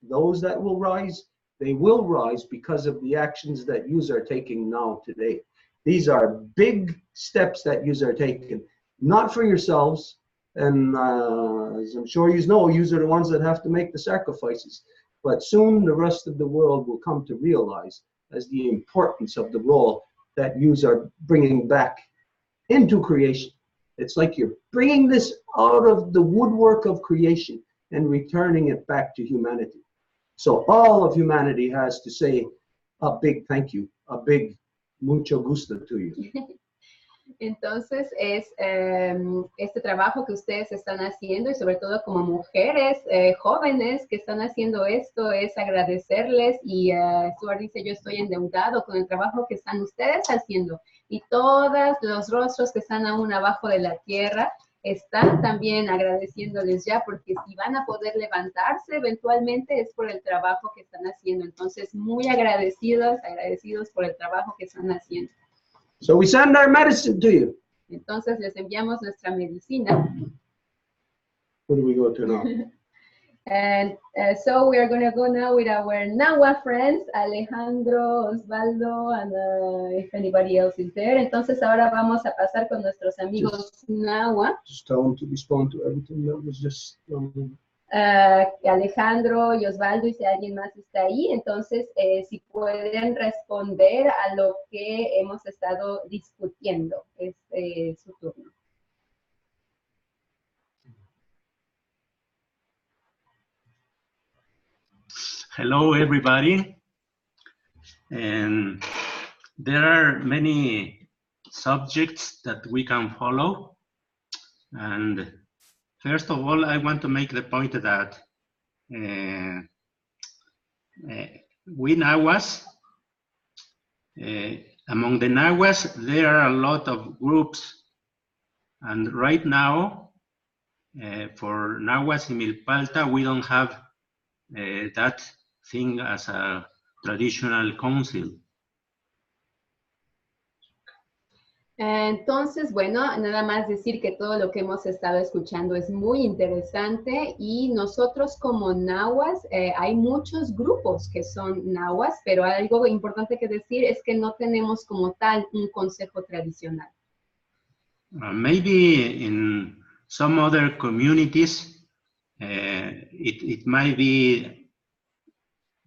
Those that will rise, they will rise because of the actions that yous are taking now today. These are big steps that yous are taking, not for yourselves, and as I'm sure yous know, yous are the ones that have to make the sacrifices. But soon the rest of the world will come to realize as the importance of the role that yous are bringing back into creation. It's like you're bringing this out of the woodwork of creation and returning it back to humanity. So all of humanity has to say a big thank you, a big mucho gusto to you. Entonces es este trabajo que ustedes están haciendo, y sobre todo como mujeres jóvenes que están haciendo esto, es agradecerles. Y Stuart dice, yo estoy endeudado con el trabajo que están ustedes haciendo, y todos los rostros que están aún abajo de la tierra están también agradeciéndoles ya, porque si van a poder levantarse eventualmente es por el trabajo que están haciendo. Entonces muy agradecidos por el trabajo que están haciendo. So we send our medicine to you. Entonces les enviamos nuestra medicina. Where do we go to now? And so we are going to go now with our Nahua friends, Alejandro, Osvaldo, and if anybody else is there. Entonces ahora vamos a pasar con nuestros amigos Nahua. Just tell them to respond to everything that was just... Alejandro y Osvaldo, y si alguien más está ahí, entonces si pueden responder a lo que hemos estado discutiendo, es su turno. Hello, everybody. And there are many subjects that we can follow. And first of all, I want to make the point that we Nahuas, among the Nahuas, there are a lot of groups. And right now, for Nahuas in Milpalta, we don't have that thing as a traditional council. Entonces, bueno, nada más decir que todo lo que hemos estado escuchando es muy interesante y nosotros como Nahuas, hay muchos grupos que son Nahuas, pero algo importante que decir es que no tenemos como tal un consejo tradicional. Maybe in some other communities, it might be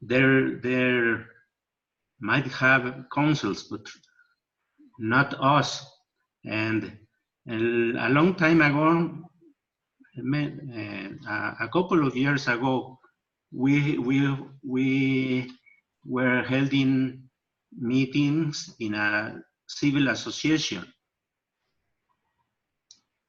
there might have councils, but not us. And a long time ago, a couple of years ago, we were holding meetings in a civil association.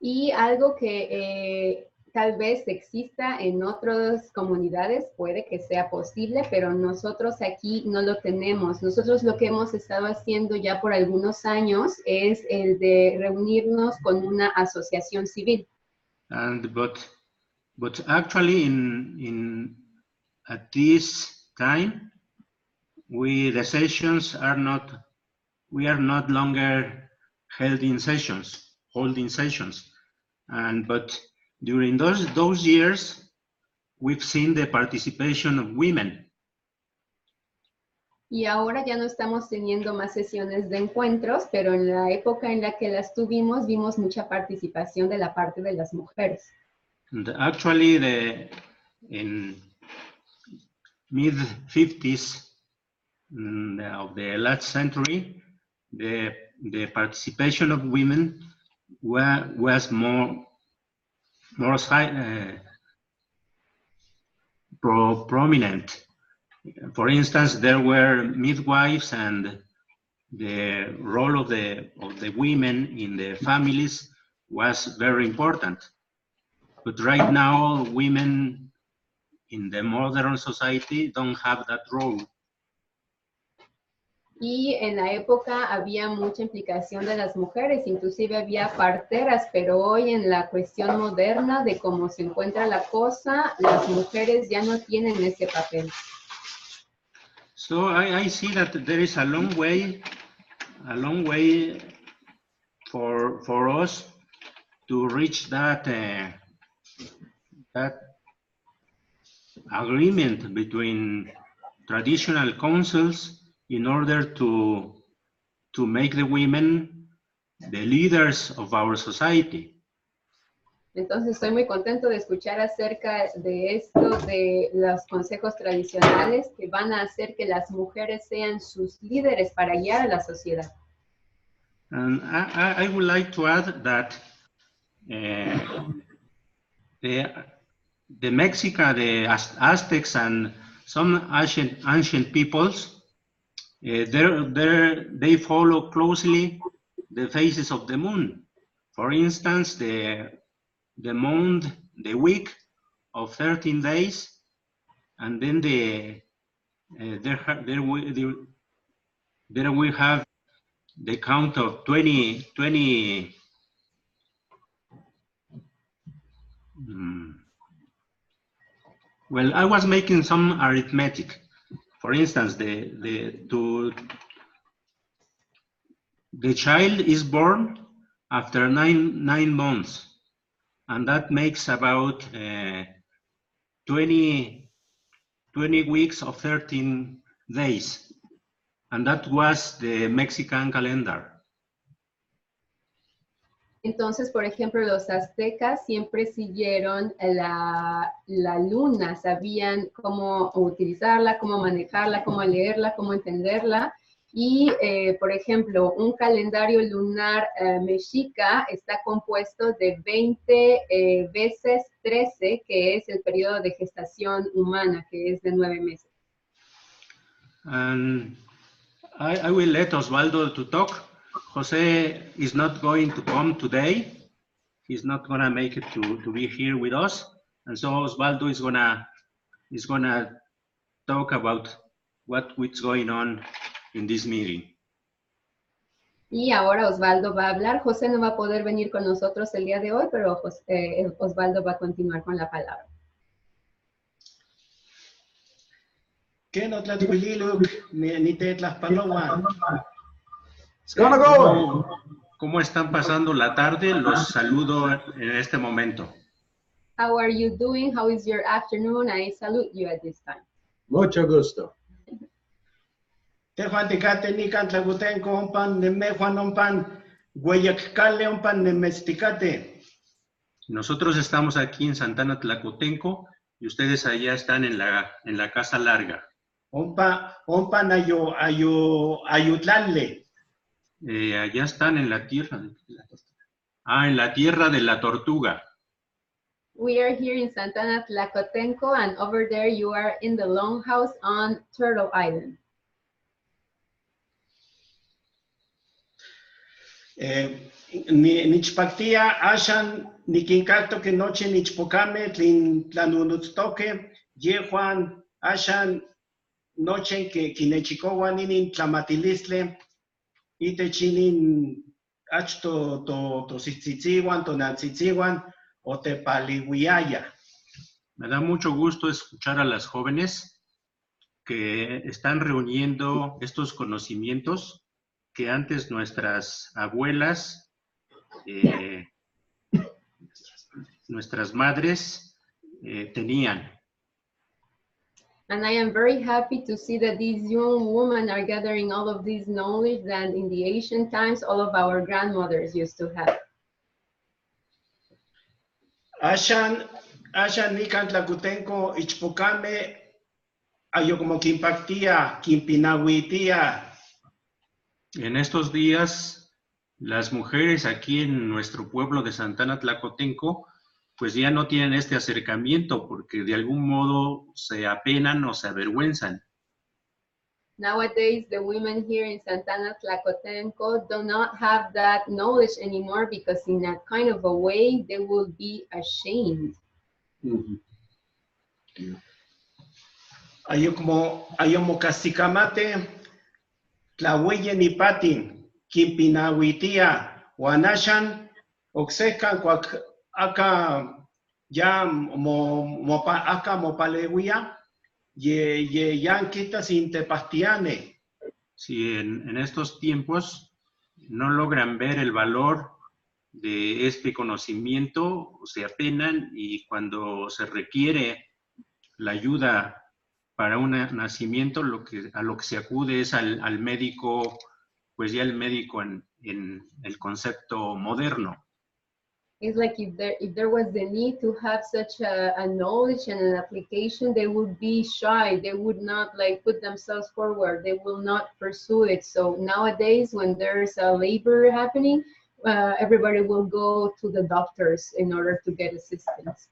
Y algo que tal vez exista en otras comunidades, puede que sea posible, pero nosotros aquí no lo tenemos. Nosotros lo que hemos estado haciendo ya por algunos años es el de reunirnos con una asociación civil. But actually at this time, the sessions are not, we are not longer holding sessions. But during those years, we've seen the participation of women. Y ahora ya no estamos teniendo más sesiones de encuentros, pero en la época en la que las tuvimos, vimos mucha participación de la parte de las mujeres. And actually, in mid-50s of the last century, the participation of women was more prominent. For instance, there were midwives, and the role of the women in the families was very important. But right now, women in the modern society don't have that role. Y en la época había mucha implicación de las mujeres, inclusive había parteras, pero hoy en la cuestión moderna de cómo se encuentra la cosa, las mujeres ya no tienen ese papel. So I see that there is a long way for us to reach that agreement between traditional councils in order to make the women the leaders of our society. Entonces estoy muy contento de escuchar acerca de esto, de los consejos tradicionales que van a hacer que las mujeres sean sus líderes para guiar a la sociedad. And I would like to add that the Mexica, the Aztecs, and some ancient peoples, they follow closely the phases of the moon. For instance, the month, the week of 13 days, and then there we have the count of 20 well, I was making some arithmetic. For instance, The child is born after nine months, and that makes about 20 weeks of 13 days. And that was the Mexican calendar. Entonces, por ejemplo, los aztecas siempre siguieron la luna, sabían cómo utilizarla, cómo manejarla, cómo leerla, cómo entenderla. Y, por ejemplo, un calendario lunar mexica está compuesto de 20 veces 13, que es el periodo de gestación humana, que es de 9 meses. And I will let Osvaldo to talk. Jose is not going to come today. He's not gonna make it to be here with us. And so Osvaldo is gonna talk about what's going on in this meeting. Y ahora Osvaldo va a hablar. José no va a poder venir con nosotros el día de hoy, pero Osvaldo va a continuar con la palabra. ¿Qué no tlatquililuk ni te tlaspaloa? ¿Cómo están pasando la tarde? Los saludo en este momento. How are you doing? How is your afternoon? I salute you at this time. Mucho gusto. Te Juan Ticate ni cantlagutenco un pan de me Juan un pan, Guayacale un pan de mesticate. Nosotros estamos aquí en Santana Tlacotenco y ustedes allá están en la Casa Larga. Un pan ayutlale. Allá están en la tierra de la tortuga. En la tierra de la tortuga. We are here in Santana Tlacotenco, and over there you are in the Longhouse on Turtle Island. Nichpactia ashan nikinkacto que noche nichpocame tlanunutstoque, yejuan ashan noche que kinechicowan inin tlamatilistle, ite chinin achto to sitzitziwan, to natzitziwan, o te paliwiaya. Me da mucho gusto escuchar a las jóvenes que están reuniendo estos conocimientos que antes nuestras abuelas, nuestras madres tenían. And I am very happy to see that these young women are gathering all of this knowledge that in the ancient times all of our grandmothers used to have. Ashan nikan tlacutenco ichpocame ayo como quimpactía, quimpinahuitía. En estos días, las mujeres aquí en nuestro pueblo de Santana Tlacotenco, pues ya no tienen este acercamiento porque de algún modo se apenan o se avergüenzan. Nowadays, the women here in Santana Tlacotenco do not have that knowledge anymore because in a kind of a way, they will be ashamed. Ayo como casicamate, tlahueye ni patin, quimpinahuitía, wanashan, oxecan acá ya acá mopalewia, ye yanquita sin tepastiane. Si en estos tiempos no logran ver el valor de este conocimiento, se apenan y cuando se requiere la ayuda para un nacimiento, a lo que se acude es al médico, pues ya el médico en el concepto moderno. It's like if there was the need to have such a knowledge and an application, they would be shy. They would not like put themselves forward. They will not pursue it. So nowadays, when there's a labor happening, everybody will go to the doctors in order to get assistance.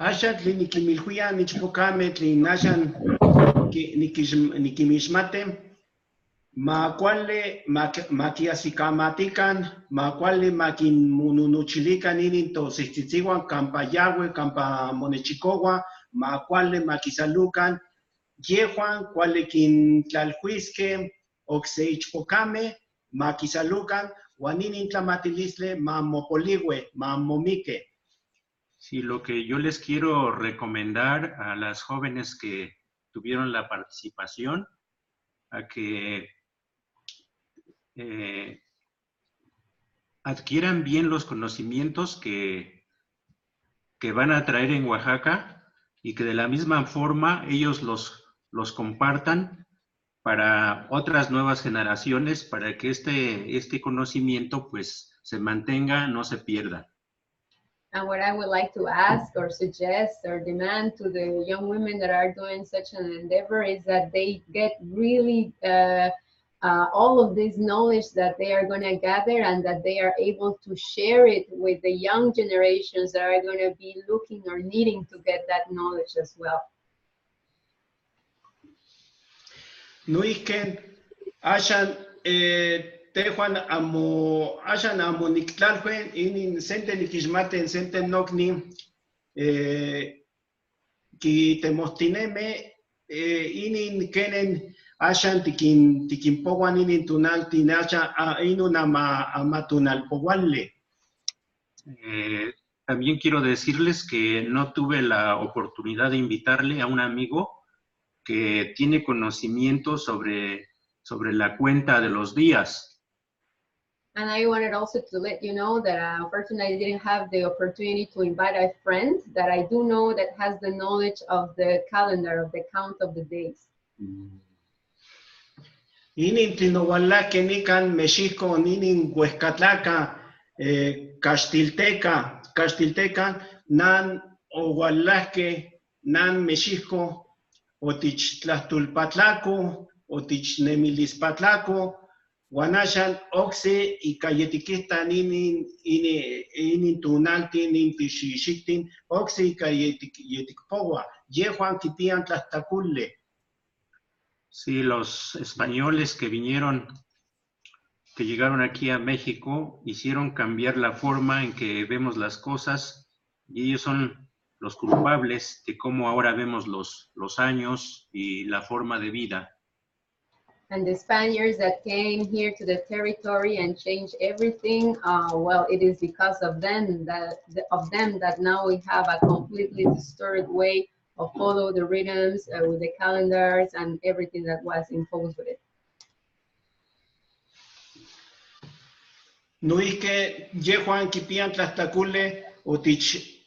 Ashat li nikimilhuya nichpocame tlin ashan nikimishmate, ma cuale maquiasikamatican, ma cuale maquinmununuchilican ininto sitzitziwan, campa yahue, campa monechicowa, ma cuale maquisalucan, yejuan cuale quintlalhuisque, oxeichpocame, maquisalucan, guaninin tlamatilisle, ma mopoligue, ma momique. Sí, lo que yo les quiero recomendar a las jóvenes que tuvieron la participación, a que adquieran bien los conocimientos que van a traer en Oaxaca y que de la misma forma ellos los compartan para otras nuevas generaciones, para que este conocimiento pues se mantenga, no se pierda. And what I would like to ask or suggest or demand to the young women that are doing such an endeavor is that they get really all of this knowledge that they are going to gather, and that they are able to share it with the young generations that are going to be looking or needing to get that knowledge as well. Nuiken, ashan tejuan ashan nictlalhuen inin sente nikixmaten sente nokni ki temostineme inin kenen ashan tikinpowan inin tunaltin ashan inun amatunalpowanle. También quiero decirles que no tuve la oportunidad de invitarle a un amigo que tiene conocimiento sobre la cuenta de los días. And I wanted also to let you know that unfortunately I didn't have the opportunity to invite a friend that I do know that has the knowledge of the calendar, of the count of the days. Inin tlinowalake nikan Mexico, ninin Huescatlaca, Castilteca, nan owalake, nan Mexico, otich Tlachtulpatlaco, otich Nemilispatlaco, Guanashan, Oxe y Cayetikista inin tunaltin, inin tixixictin, Oxe y Cayetikpowa, Yehuan Kitian Tlachtacule. Sí, los españoles que llegaron aquí a México, hicieron cambiar la forma en que vemos las cosas, y ellos son los culpables de cómo ahora vemos los años y la forma de vida. And the Spaniards that came here to the territory and changed everything, well, it is because of them that now we have a completely distorted way of follow the rhythms with the calendars and everything that was imposed with it. Nuike Yehuan Kipian Tlachtacule, otich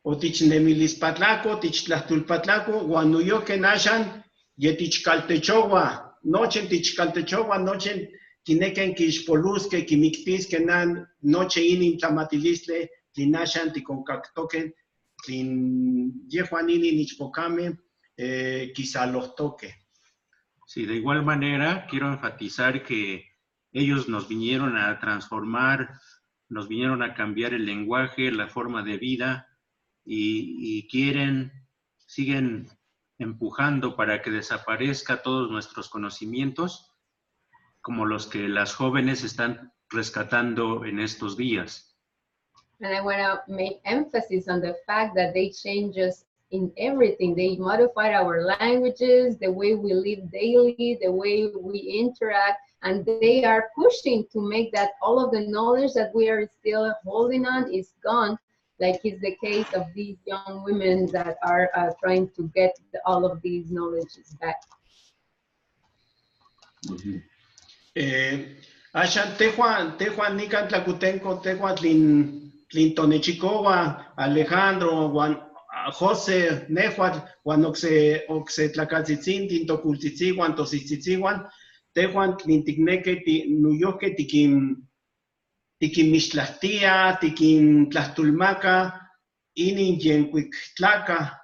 Nemilispatlaco, otich Tlachtulpatlaco, Guanuyoke Nashan, Yetich Caltechowa. Noche tichcaltechowa, noche kineken kixpoluske, kimiktiske nan, noche inin tlamatilistle, tlinashan tikonkaktoken, tlin yehuan inin ichpokame, kisalohtoke. Sí, de igual manera, quiero enfatizar que ellos nos vinieron a transformar, nos vinieron a cambiar el lenguaje, la forma de vida, y siguen empujando para que desaparezca todos nuestros conocimientos, como los que las jóvenes están rescatando en estos días. And I want to make emphasis on the fact that they change us in everything. They modified our languages, the way we live daily, the way we interact, and they are pushing to make that all of the knowledge that we are still holding on is gone, like is the case of these young women that are trying to get all of these knowledges back. Ashan Tejuan Nikan Tlacutenco, Tejuan Tlintonechikova, Alejandro, Juan José, Nehuatl, Juan Oxe Tlacatzitzin, Tintocultzitzi, Juan Tositzitziwan, Tejuan Tlinticneque, Nuyoque, Tiquimixtlahtia, Tiquintlahtulmaca, inin yencuictlaca,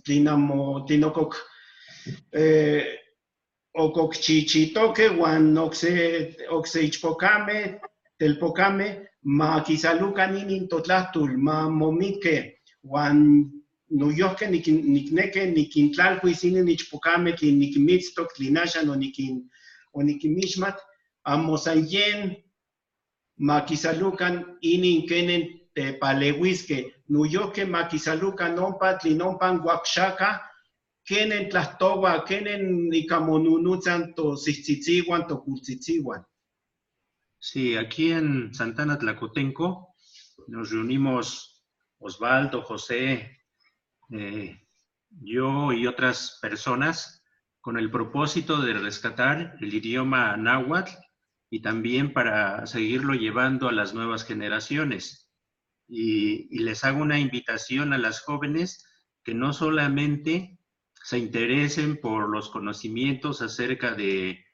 Tlinocok, Ococchichitoque, Juan Oxeichpocame, Telpocame, Ma Quisalucan inin Totlahtul, Ma Momique, Juan Nuyoque, Nicneque, Niquintlalhuis, inin Ichpocame, Tliniquimitztoc, Tlinashan, o Niquimixmat, Amosayen, Maquisalucan, inin kenen tepalehuisque, Nuyoque, Maquisalucan, nompa, tlinompan, Huaxaca, kenen tlahtoba, kenen ikamonunutzan, tositzitzihuan, tocultzitzihuan. Sí, aquí en Santana Tlacotenco nos reunimos Osvaldo, José, yo y otras personas con el propósito de rescatar el idioma náhuatl y también para seguirlo llevando a las nuevas generaciones. Y les hago una invitación a las jóvenes que no solamente se interesen por los conocimientos acerca de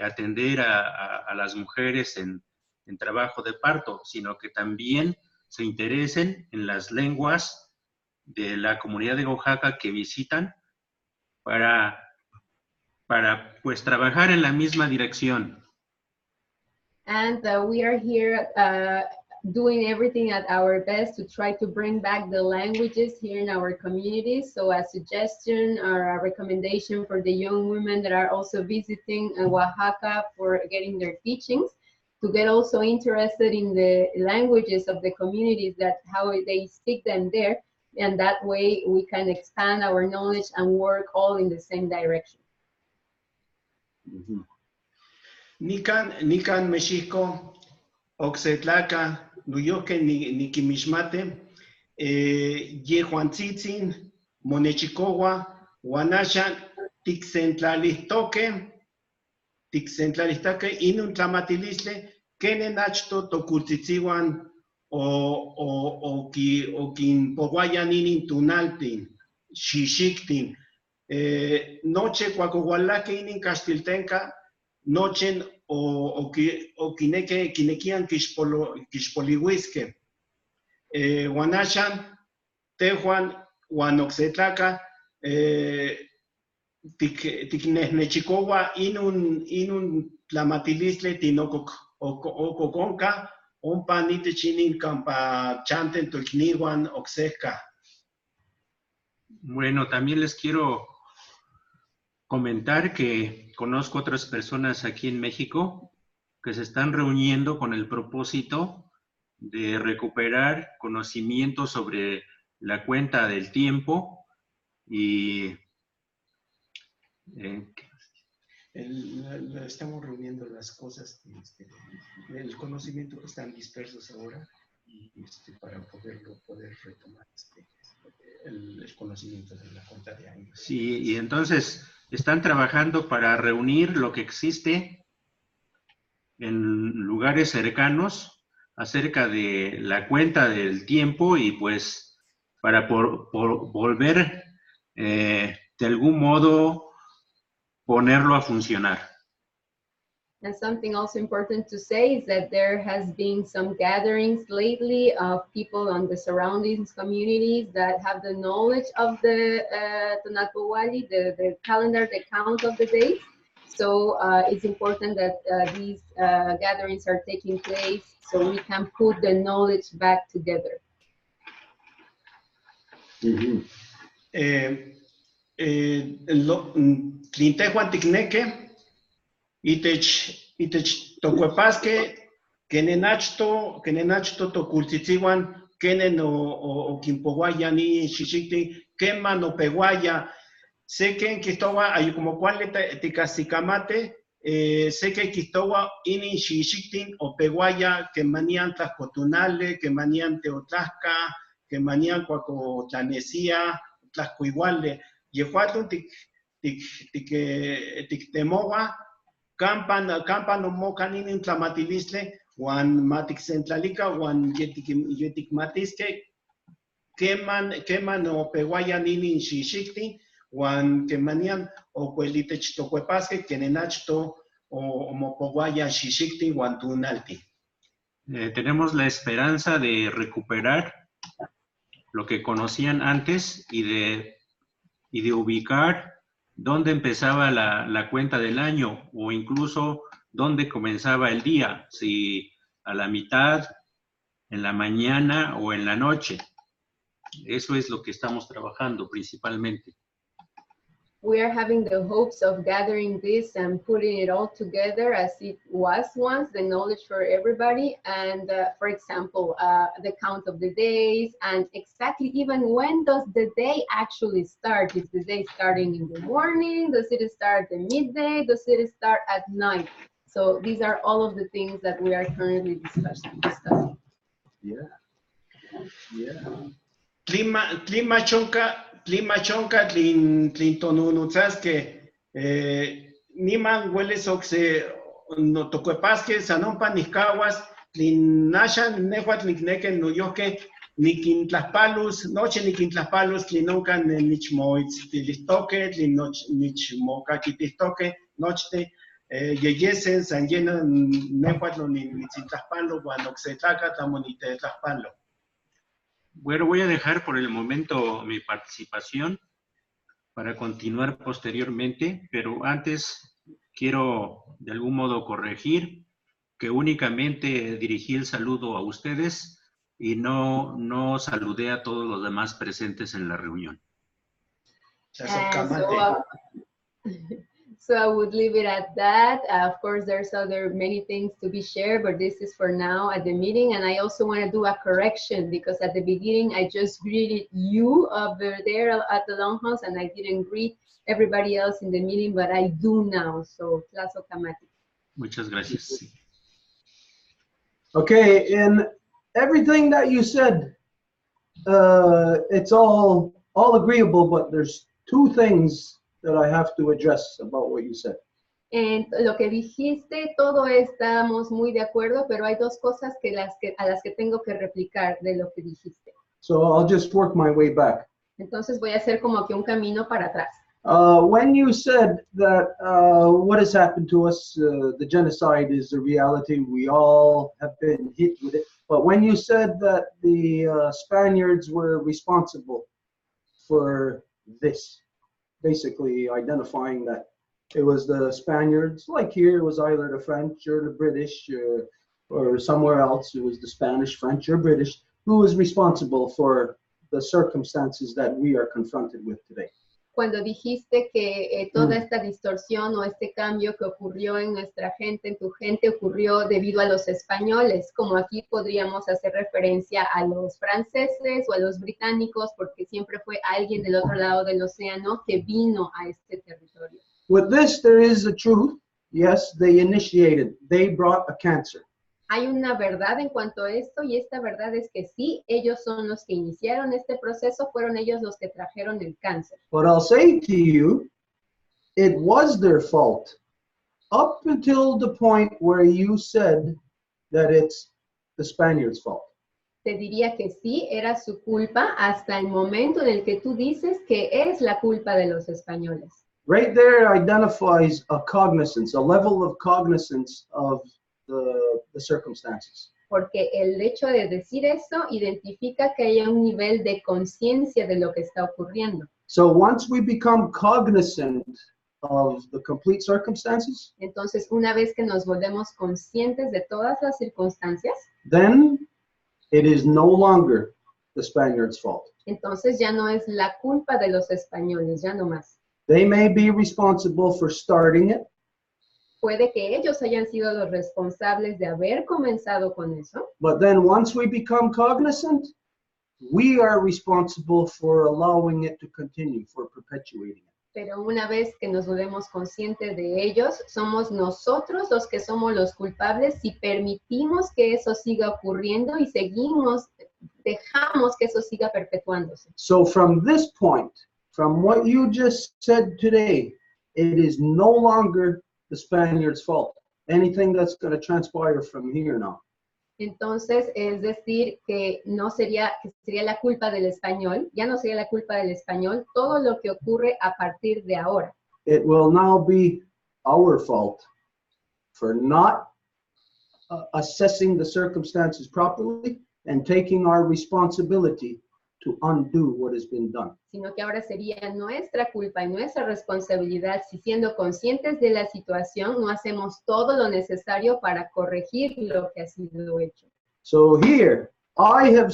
atender a las mujeres en trabajo de parto, sino que también se interesen en las lenguas de la comunidad de Oaxaca que visitan para pues trabajar en la misma dirección. And we are here doing everything at our best to try to bring back the languages here in our communities. So a suggestion or a recommendation for the young women that are also visiting Oaxaca for getting their teachings, to get also interested in the languages of the communities, that how they speak them there. And that way we can expand our knowledge and work all in the same direction. Nikan Mexico, Oxetlaca, Nuyoke, Nikimishmate, Ye Juanzitzin, Monechicowa, Guanashan, Tixentlalistoque, Inun Tlamatilisle, Kenenachto, Tokultziwan, o Kin Poguayanin Tunaltin, Xixictin, Noche Cuacogualaque inin Castiltenca, Nochen o Kinekian Kixpolihuisque, Guanachan, Tejuan, Guanoxetlaca, Tiknechicowa, Inun Tlamatilisle, Tinococ, Ococonca, Ompanite Chinin Campa Chanten Tulkniwan Oxeca. Bueno, también les quiero comentar que conozco otras personas aquí en México que se están reuniendo con el propósito de recuperar conocimientos sobre la cuenta del tiempo y estamos reuniendo las cosas, el conocimiento que están dispersos ahora, y para poder retomar el conocimiento de la cuenta de años. Sí, y entonces están trabajando para reunir lo que existe en lugares cercanos acerca de la cuenta del tiempo y pues para volver de algún modo ponerlo a funcionar. And something also important to say is that there has been some gatherings lately of people on the surroundings communities that have the knowledge of the Tonalpowali, the calendar, the count of the days. So it's important that these gatherings are taking place so we can put the knowledge back together. Tlintejuan tikneke, itech tocuepasque, kenenachto tocultzitzihuan, kenen o quimpoguaya ni xixicti, queman o peguaya, sé que en Quistowa hay como cual ticasicamate, sé que Quistowa inin xixictin o peguaya, que manían tlascotunale, que manían teotlasca, que manían cuacotlanesia, tlascuiguale, yehuatun tictemowa, campan o mocan inin tlamatilisle, Juan matixentlalica, Juan yeticmatisque, queman o peguaya inin xixictin, Juan quemanian o cuelitech tocuepasque, quenenachto o mopoguaya xixictin, Juan tunalti. Tenemos la esperanza de recuperar lo que conocían antes y de ubicar dónde empezaba la cuenta del año o incluso dónde comenzaba el día, si a la mitad, en la mañana o en la noche. Eso es lo que estamos trabajando principalmente. We are having the hopes of gathering this and putting it all together as it was once, the knowledge for everybody. And for example, the count of the days and exactly even when does the day actually start? Is the day starting in the morning? Does it start at the midday? Does it start at night? So these are all of the things that we are currently discussing. Clima chonca tlin tonunutzasque Niman hueles oxe no tocuepasque, sanompa niscahuas, tlinashan nehuat nikneken no yoke, nikintlaspalus, noche nikintlaspalus, tlinoncan nichmoitztilistoque, nichmocakitistoque, noche, yeyesen, san llena nehuat no nitzintlaspalo, cuando se traca, tamonite tlaspalo. Bueno, voy a dejar por el momento mi participación para continuar posteriormente, pero antes quiero de algún modo corregir que únicamente dirigí el saludo a ustedes y no saludé a todos los demás presentes en la reunión. So I would leave it at that. Of course, there's many things to be shared, but this is for now at the meeting. And I also want to do a correction because at the beginning, I just greeted you over there at the Longhouse and I didn't greet everybody else in the meeting, but I do now. So, Tlazo Kamati. Muchas gracias. Okay, in everything that you said, it's all agreeable, but there's two things that I have to address about what you said. En lo que dijiste, todo estamos muy de acuerdo, pero hay dos cosas a las que tengo que replicar de lo que dijiste. So I'll just work my way back. Entonces voy a hacer como que un camino para atrás. When you said that what has happened to us, the genocide is a reality, we all have been hit with it. But when you said that the Spaniards were responsible for this, basically identifying that it was the Spaniards, like here it was either the French or the British or somewhere else, it was the Spanish, French or British, who was responsible for the circumstances that we are confronted with today. Cuando dijiste que toda esta distorsión o este cambio que ocurrió en nuestra gente, en tu gente, ocurrió debido a los españoles, como aquí podríamos hacer referencia a los franceses o a los británicos, porque siempre fue alguien del otro lado del océano que vino a este territorio. With this, there is a truth. Yes, they initiated. They brought a cancer. Hay una verdad en cuanto a esto, y esta verdad es que sí, ellos son los que iniciaron este proceso, fueron ellos los que trajeron el cáncer. But I'll say to you, it was their fault up until the point where you said that it's the Spaniards' fault. Te diría que sí, era su culpa hasta el momento en el que tú dices que es la culpa de los españoles. Right there identifies a cognizance, a level of cognizance of the circumstances. Porque el hecho de decir eso identifica que hay un nivel de conciencia de lo que está ocurriendo. So once we become cognizant of the complete circumstances, Entonces, una vez que nos volvemos conscientes de todas las circunstancias, then it is no longer the Spaniards' fault. entonces ya no es la culpa de los españoles, ya no más. They may be responsible for starting it, Puede que ellos hayan sido los responsables de haber comenzado con eso, but then once we become cognizant, we are responsible for allowing it to continue, for perpetuating it. pero una vez que nos volvemos conscientes de ellos, somos nosotros los que somos los culpables si permitimos que eso siga ocurriendo y dejamos que eso siga perpetuándose. So from this point, from what you just said today, it is no longer the Spaniards' fault. Anything that's going to transpire from here now. Entonces, es decir, que sería la culpa del español, ya no sería la culpa del español, todo lo que ocurre a partir de ahora. It will now be our fault for not assessing the circumstances properly and taking our responsibility to undo what has been done. Sino que ahora sería nuestra culpa y nuestra responsabilidad si siendo conscientes de la situación no hacemos todo lo necesario para corregir lo que ha sido hecho. So here, I have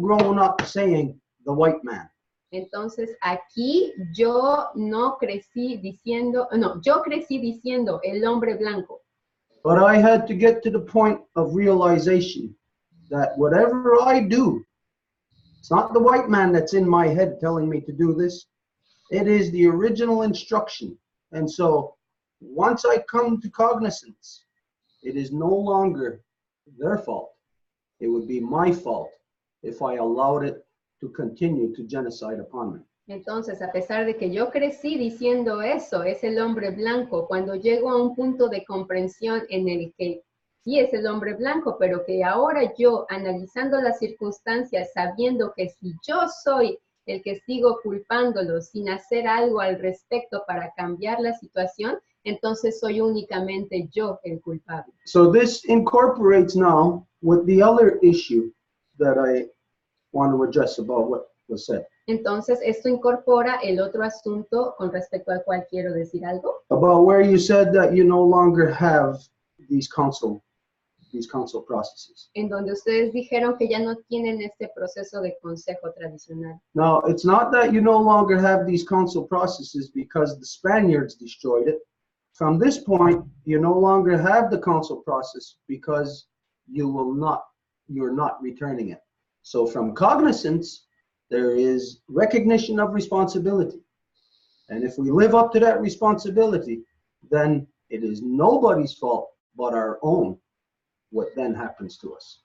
grown up saying the white man. Entonces aquí yo crecí diciendo el hombre blanco. But I had to get to the point of realization that whatever I do, it's not the white man that's in my head telling me to do this. It is the original instruction. And so once I come to cognizance, it is no longer their fault. It would be my fault if I allowed it to continue to genocide upon me. Entonces, a pesar de que yo crecí diciendo eso, es el hombre blanco, cuando llego a un punto de comprensión en el que sí es el hombre blanco, pero que ahora yo, analizando las circunstancias, sabiendo que si yo soy el que sigo culpándolo sin hacer algo al respecto para cambiar la situación, entonces soy únicamente yo el culpable. So this incorporates now with the other issue that I want to address about what was said. Entonces, esto incorpora el otro asunto con respecto al cual quiero decir algo. About where you said that you no longer have these council processes. En donde ustedes dijeron que ya no tienen este proceso de consejo tradicional. Now, it's not that you no longer have these council processes because the Spaniards destroyed it. From this point, you no longer have the council process because you're not returning it. So from cognizance, there is recognition of responsibility. And if we live up to that responsibility, then it is nobody's fault but our own what then happens to us.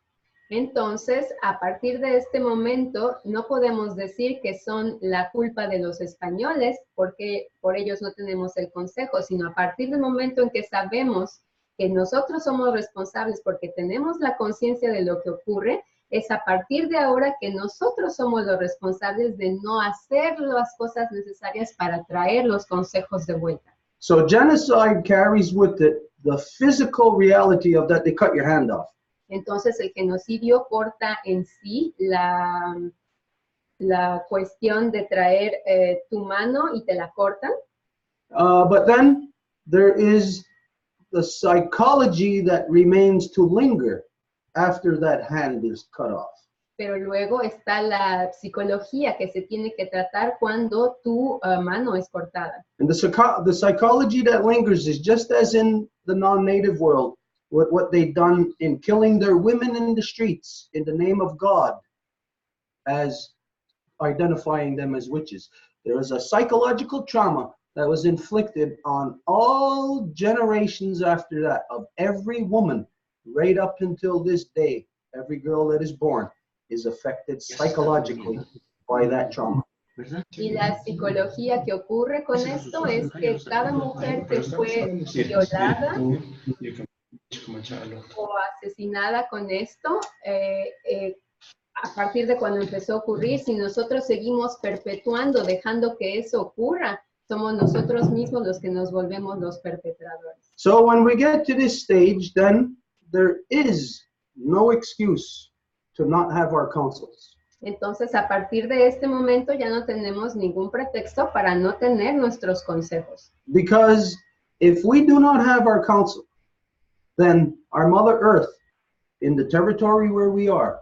Entonces, a partir de este momento, no podemos decir que son la culpa de los españoles porque por ellos no tenemos el consejo, sino a partir del momento en que sabemos que nosotros somos responsables porque tenemos la conciencia de lo que ocurre, es a partir de ahora que nosotros somos los responsables de no hacer las cosas necesarias para traer los consejos de vuelta. So genocide carries with it the physical reality of that they cut your hand off. Entonces, el genocidio porta en sí la cuestión de traer tu mano y te la cortan. But then there is the psychology that remains to linger after that hand is cut off. Pero luego está la psicología que se tiene que tratar cuando tu mano es cortada. And the psychology that lingers is just as in the non-native world, what they've done in killing their women in the streets in the name of God, as identifying them as witches. There is a psychological trauma that was inflicted on all generations after that, of every woman, right up until this day. Every girl that is born is affected psychologically by that trauma. Y la psicología que ocurre con esto es que cada mujer que fue violada o asesinada con esto, a partir de cuando empezó a ocurrir, si nosotros seguimos perpetuando, dejando que eso ocurra, somos nosotros mismos los que nos volvemos los perpetradores. So when we get to this stage, then there is no excuse to not have our councils. Entonces, a partir de este momento ya no tenemos ningún pretexto para no tener nuestros consejos. Because if we do not have our council, then our Mother Earth, in the territory where we are,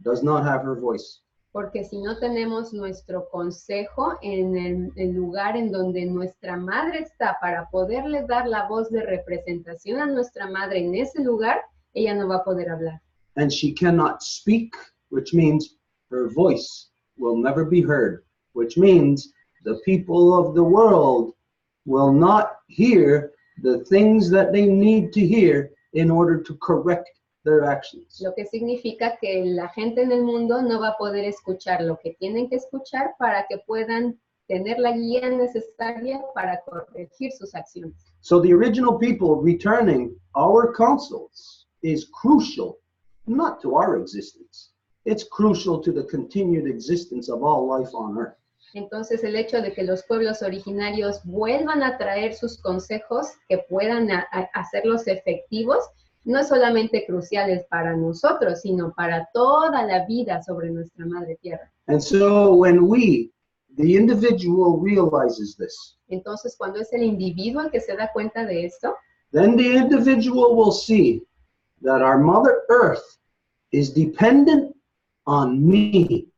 does not have her voice. Porque si no tenemos nuestro consejo en el lugar en donde nuestra madre está para poderle dar la voz de representación a nuestra madre en ese lugar, ella no va a poder hablar. And she cannot speak, which means her voice will never be heard, which means the people of the world will not hear the things that they need to hear in order to correct their actions. Lo que significa que la gente en el mundo no va a poder escuchar lo que tienen que escuchar para que puedan tener la guía necesaria para corregir sus acciones. So the original people returning our counsels is crucial, not to our existence. It's crucial to the continued existence of all life on earth. Entonces, el hecho de que los pueblos originarios vuelvan a traer sus consejos, que puedan hacerlos efectivos, no es solamente cruciales para nosotros, sino para toda la vida sobre nuestra madre tierra. And so when the individual realizes this, Entonces, cuando es el individuo el que se da cuenta de esto, then the individual will see that our Mother Earth is dependent on me.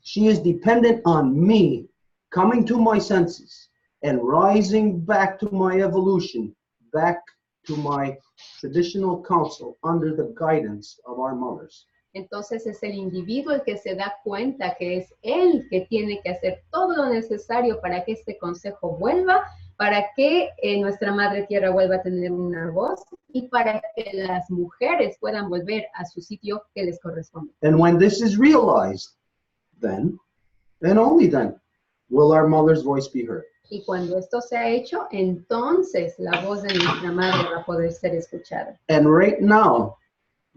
She is dependent on me coming to my senses and rising back to my evolution, back to my traditional counsel under the guidance of our mothers. entonces es el individuo el que se da cuenta que es él que tiene que hacer todo lo necesario para que este consejo vuelva, para que nuestra madre tierra vuelva a tener una voz y para que las mujeres puedan volver a su sitio que les corresponde. And when this is realized, then, and only then, will our mother's voice be heard. Y cuando esto se ha hecho, entonces la voz de nuestra madre va a poder ser escuchada. And right now,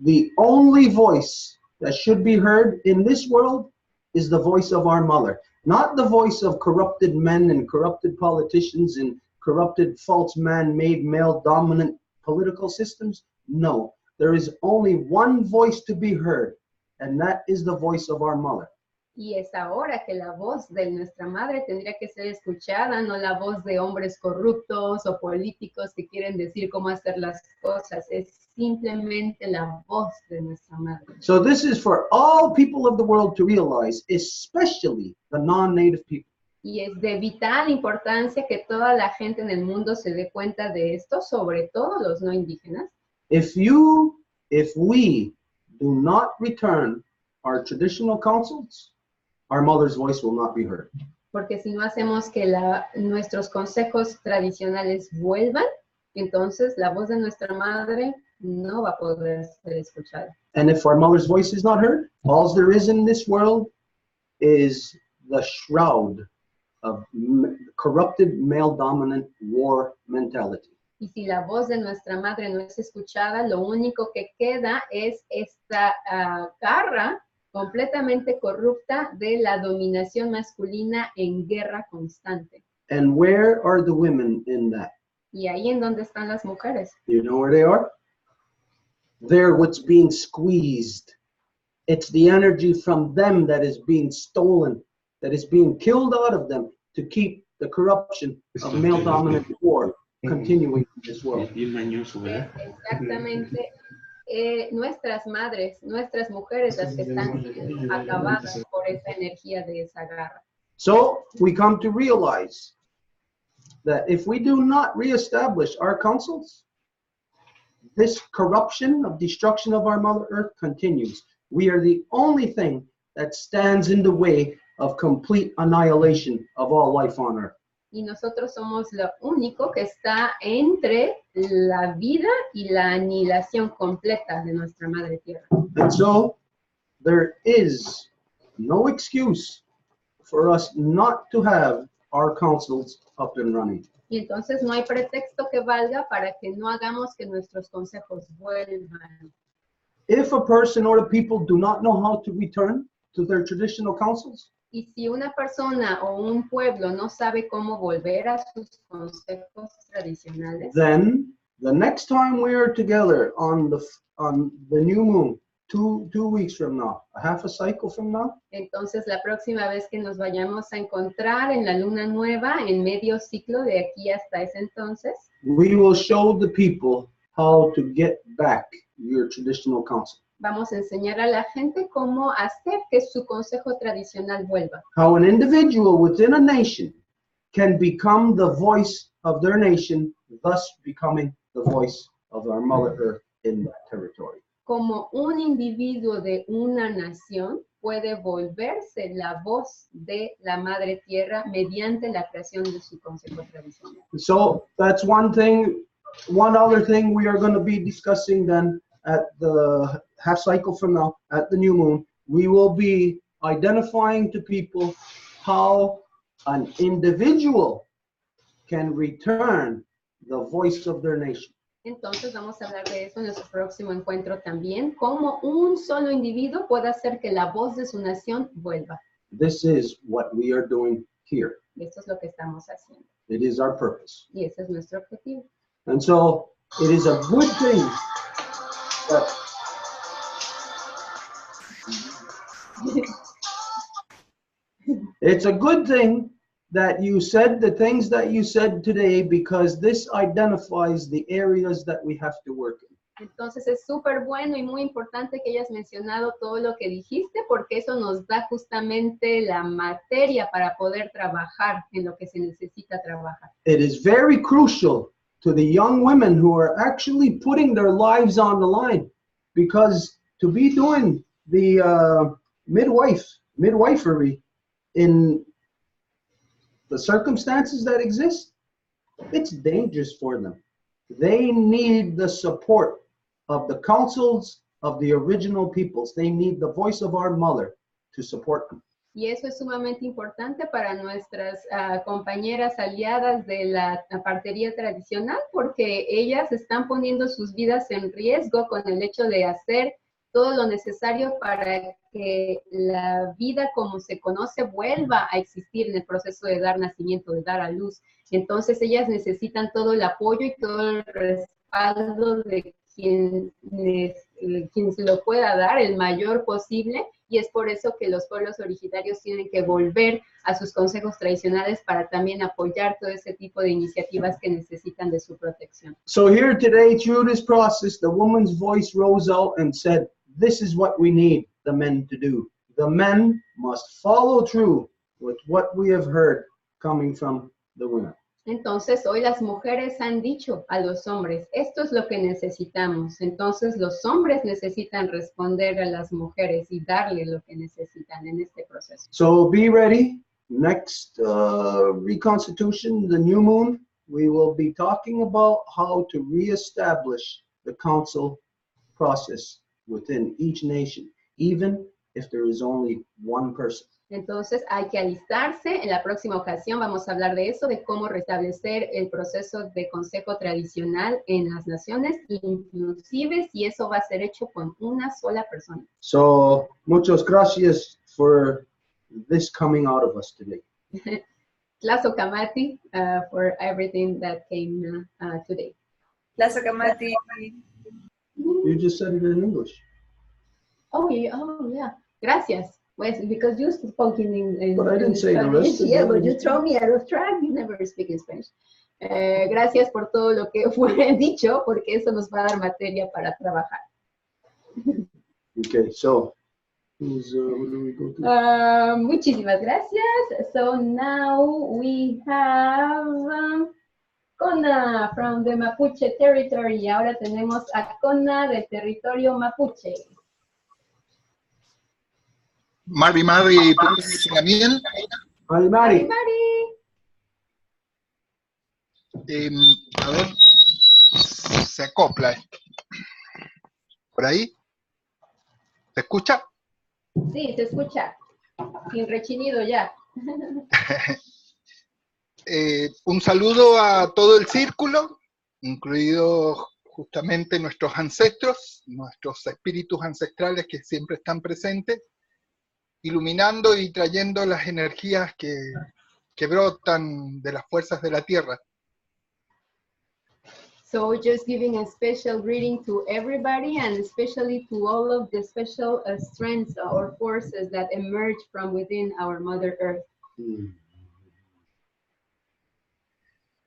the only voice that should be heard in this world is the voice of our mother. Not the voice of corrupted men and corrupted politicians and corrupted, false man-made, male-dominant political systems. No, there is only one voice to be heard, and that is the voice of our mother. Y es ahora que la voz de nuestra madre tendría que ser escuchada, no la voz de hombres corruptos o políticos que quieren decir cómo hacer las cosas. Es simplemente la voz de nuestra madre. So this is for all people of the world to realize, especially the non-native people. Y es de vital importancia que toda la gente en el mundo se dé cuenta de esto, sobre todo los no indígenas. If we do not return our traditional councils, our mother's voice will not be heard. Porque si no hacemos que nuestros consejos tradicionales vuelvan, entonces la voz de nuestra madre no va a poder ser escuchada. And if our mother's voice is not heard, all there is in this world is the shroud of corrupted male-dominant war mentality. Y si la voz de nuestra madre no es escuchada, lo único que queda es esta garra completamente corrupta de la dominación masculina en guerra constante. And where are the women in that? Y ahí en donde están las mujeres. You know where they are? They're what's being squeezed. It's the energy from them that is being stolen, that is being killed out of them to keep the corruption of male-dominant war continuing in this world. Exactamente. Nuestras madres, nuestras mujeres, las que están siendo acabadas por esa energía de esa garra. So we come to realize that if we do not reestablish our councils, this corruption of destruction of our Mother Earth continues. We are the only thing that stands in the way of complete annihilation of all life on Earth. Y nosotros somos lo único que está entre la vida y la aniquilación completa de nuestra madre tierra. And so there is no excuse for us not to have our councils up and running. Y entonces no hay pretexto que valga para que no hagamos que nuestros consejos vuelvan. If a person or the people do not know how to return to their traditional councils, y si una persona o un pueblo no sabe cómo volver a sus consejos tradicionales, then the next time we are together on the new moon, two weeks from now, a half a cycle from now, entonces la próxima vez que nos vayamos a encontrar en la luna nueva, en medio ciclo de aquí hasta ese entonces, we will show the people how to get back your traditional council. Vamos a enseñar a la gente cómo hacer que su consejo tradicional vuelva. How an individual within a nation can become the voice of their nation, thus becoming the voice of our Mother Earth in that territory. Como un individuo de una nación puede volverse la voz de la Madre Tierra mediante la creación de su consejo tradicional. So that's one thing. One other thing we are going to be discussing then at the half cycle from now, at the new moon, we will be identifying to people how an individual can return the voice of their nation. Entonces vamos a hablar de eso en nuestro próximo encuentro también, cómo un solo individuo puede hacer que la voz de su nación vuelva. This is what we are doing here. Y esto es lo que estamos haciendo. It is our purpose. Y ese es nuestro objetivo. And so it is a good thing that it's a good thing that you said the things that you said today, because this identifies the areas that we have to work in. Entonces es súper bueno y muy importante que hayas mencionado todo lo que dijiste, porque eso nos da justamente la materia para poder trabajar en lo que se necesita trabajar. It is very crucial to the young women who are actually putting their lives on the line, because to be doing the midwifery in the circumstances that exist, it's dangerous for them. They need the support of the councils of the original peoples. They need the voice of our mother to support them. Y eso es sumamente importante para nuestras compañeras aliadas de la partería tradicional, porque ellas están poniendo sus vidas en riesgo con el hecho de hacer todo lo necesario para que la vida como se conoce vuelva a existir en el proceso de dar nacimiento, de dar a luz. Entonces ellas necesitan todo el apoyo y todo el respaldo de quien se lo pueda dar, el mayor posible, y es por eso que los pueblos originarios tienen que volver a sus consejos tradicionales para también apoyar todo ese tipo de iniciativas que necesitan de su protección. So here today, through this process, the woman's voice rose out and said, this is what we need the men to do. The men must follow through with what we have heard coming from the women. Entonces, hoy las mujeres han dicho a los hombres, esto es lo que necesitamos. Entonces, los hombres necesitan responder a las mujeres y darle lo que necesitan en este proceso. So be ready. Next Reconstitution, the new moon, we will be talking about how to reestablish the council process within each nation, even if there is only one person. Entonces hay que alistarse. En la próxima ocasión vamos a hablar de eso, de cómo restablecer el proceso de consejo tradicional en las naciones, inclusive si eso va a ser hecho con una sola persona. So, muchas gracias for this coming out of us today. Tlazo Kamati for everything that came today. Plaza Kamati. You just said it in English. Oh, yeah. Gracias. Pues, because you spoke in But I didn't say the Spanish. rest of Yeah, it. but you throw me out of track. You never speak in Spanish. Gracias por todo lo que fue dicho, porque eso nos va a dar materia para trabajar. Okay, so, where do we go to? Muchísimas gracias. So now we have Kona from the Mapuche territory. Y ahora tenemos a Kona del territorio Mapuche. Mari, Daniel. Mari, Mari. Mari. A ver, se acopla esto. ¿Por ahí? ¿Se escucha? Sí, se escucha. Sin rechinido ya. Un saludo a todo el círculo, incluidos justamente nuestros ancestros, nuestros espíritus ancestrales que siempre están presentes, iluminando y trayendo las energías que brotan de las fuerzas de la tierra. So just giving a special greeting to everybody and especially to all of the special strengths or forces that emerge from within our Mother Earth.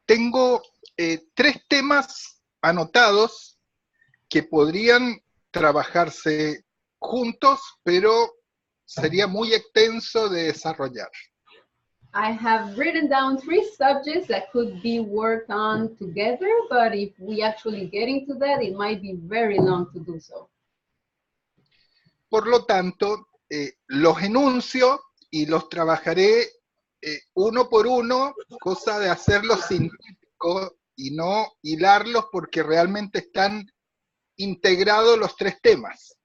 Tengo 3 temas anotados que podrían trabajarse juntos, pero sería muy extenso de desarrollar. I have written down 3 subjects that could be worked on together, but if we actually get into that, it might be very long to do so. Por lo tanto, los enuncio y los trabajaré uno por uno, cosa de hacerlos sintéticos y no hilarlos porque realmente están integrados los 3 temas.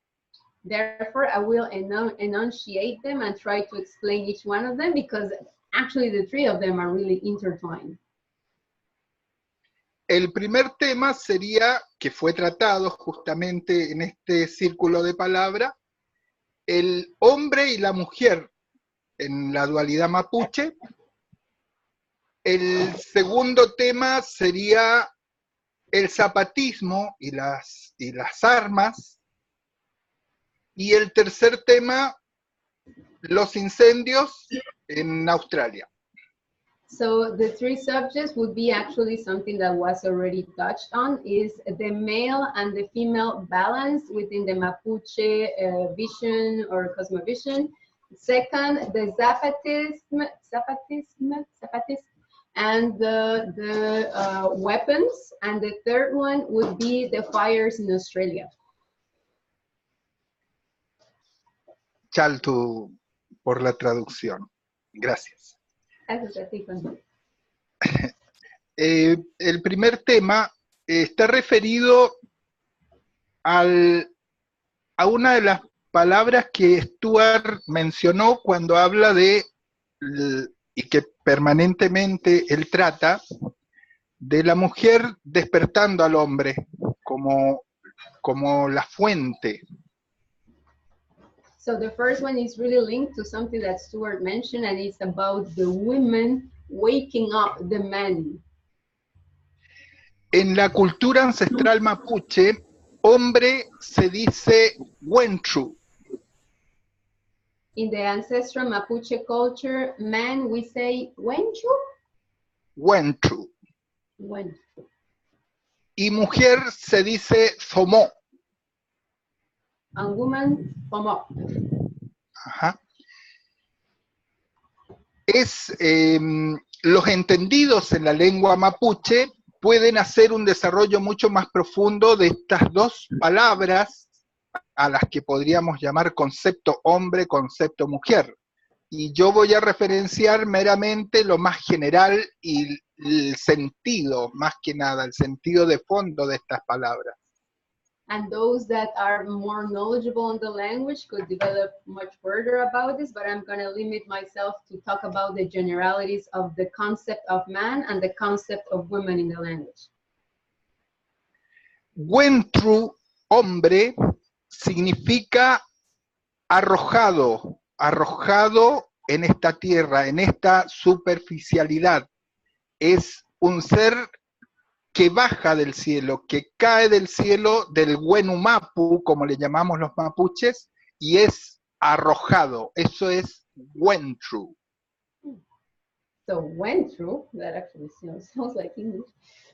Therefore, I will enunciate them and try to explain each one of them because actually the 3 of them are really intertwined. El primer tema sería, que fue tratado justamente en este círculo de palabra, el hombre y la mujer en la dualidad mapuche. El segundo tema sería el zapatismo y las armas. Y el tercer tema, los incendios en Australia. So the 3 subjects would be actually something that was already touched on, is the male and the female balance within the Mapuche vision or cosmovision. Second, the zapatism and the weapons. And the third one would be the fires in Australia. Chaltu por la traducción. Gracias. Gracias a ti, Condor. El primer tema está referido a una de las palabras que Stuart mencionó cuando habla de, y que permanentemente él trata, de la mujer despertando al hombre como la fuente. So the first one is really linked to something that Stuart mentioned, and it's about the women waking up the men. En la cultura ancestral mapuche, hombre se dice wenchu. In the ancestral Mapuche culture, man, we say wenchu? Wenchu. Wenchu. Y mujer se dice somó. And woman, pomo. Ajá. Los entendidos en la lengua mapuche pueden hacer un desarrollo mucho más profundo de estas dos palabras a las que podríamos llamar concepto hombre, concepto mujer. Y yo voy a referenciar meramente lo más general y el sentido, más que nada, el sentido de fondo de estas palabras. And those that are more knowledgeable in the language could develop much further about this, but I'm going to limit myself to talk about the generalities of the concept of man and the concept of women in the language. Wentru, hombre, significa arrojado, arrojado en esta tierra, en esta superficialidad. Es un ser que baja del cielo, que cae del cielo del Wenumapu, como le llamamos los mapuches, y es arrojado. Eso es Wentru. So Wentru, that actually sounds like English,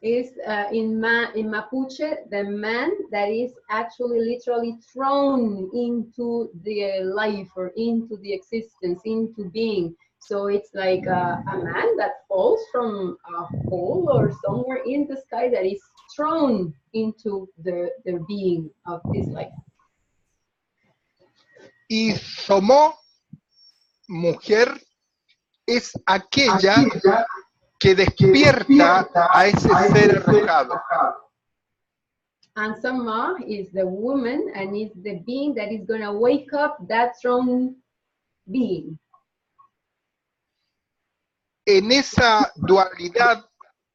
is in Mapuche, the man that is actually literally thrown into the life or into the existence, into being. So it's like a man that falls from a hole or somewhere in the sky that is thrown into the being of this life. Y somó, mujer, es aquella que despierta a ese ser arrojado. And Sama is the woman and is the being that is going to wake up that thrown being. En esa dualidad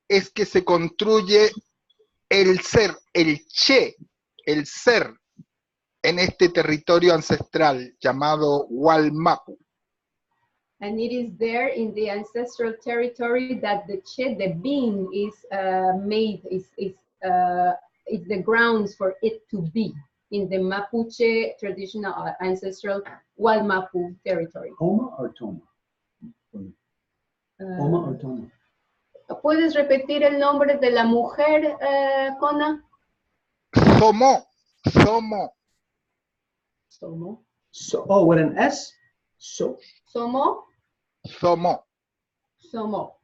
es que se construye el ser, el che, el ser, en este territorio ancestral llamado Walmapu. And it is there in the ancestral territory that the che, the being, is made, is the grounds for it to be in the Mapuche traditional ancestral Walmapu territory. Oma or Toma? Oma or Toma? ¿Puedes repetir el nombre de la mujer, Kona? Somó, somó. Somo. So, oh, with an S? So. Somo. Somó. Somo.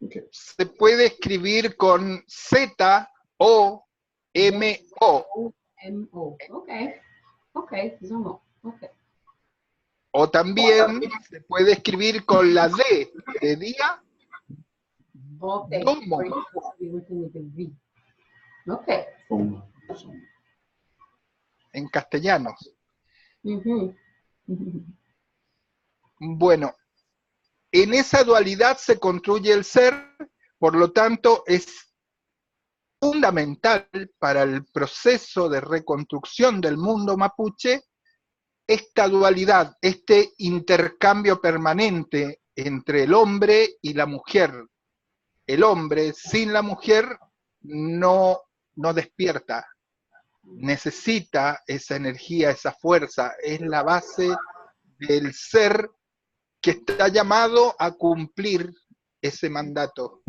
Okay. Se puede escribir con Z, O, M, O. M-O. Okay. Okay. Somo. Okay. O también se puede escribir con la D de día. Okay. Domo. We're supposed to be working with the V. Okay. Oma. En castellano. Mm-hmm. Bueno, en esa dualidad se construye el ser, por lo tanto es fundamental para el proceso de reconstrucción del mundo mapuche esta dualidad, este intercambio permanente entre el hombre y la mujer. El hombre sin la mujer no despierta, necesita esa energía, esa fuerza, es la base del ser que está llamado a cumplir ese mandato.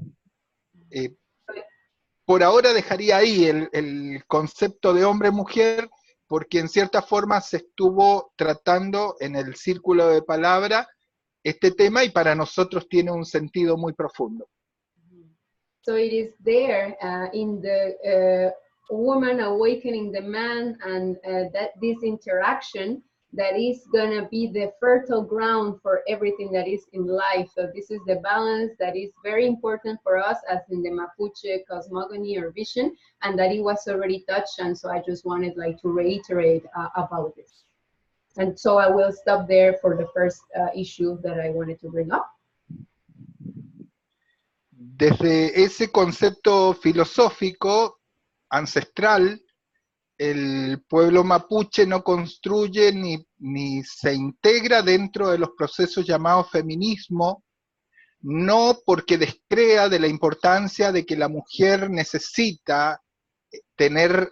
Por ahora dejaría ahí el concepto de hombre-mujer, porque en cierta forma se estuvo tratando en el círculo de palabra este tema y para nosotros tiene un sentido muy profundo. So it is there in the woman awakening the man and that this interaction that is gonna be the fertile ground for everything that is in life. So this is the balance that is very important for us as in the Mapuche cosmogony or vision, and that it was already touched, and so I just wanted like to reiterate about this. And so I will stop there for the first issue that I wanted to bring up. Desde ese concepto filosófico ancestral, el pueblo mapuche no construye ni se integra dentro de los procesos llamados feminismo, no porque descrea de la importancia de que la mujer necesita tener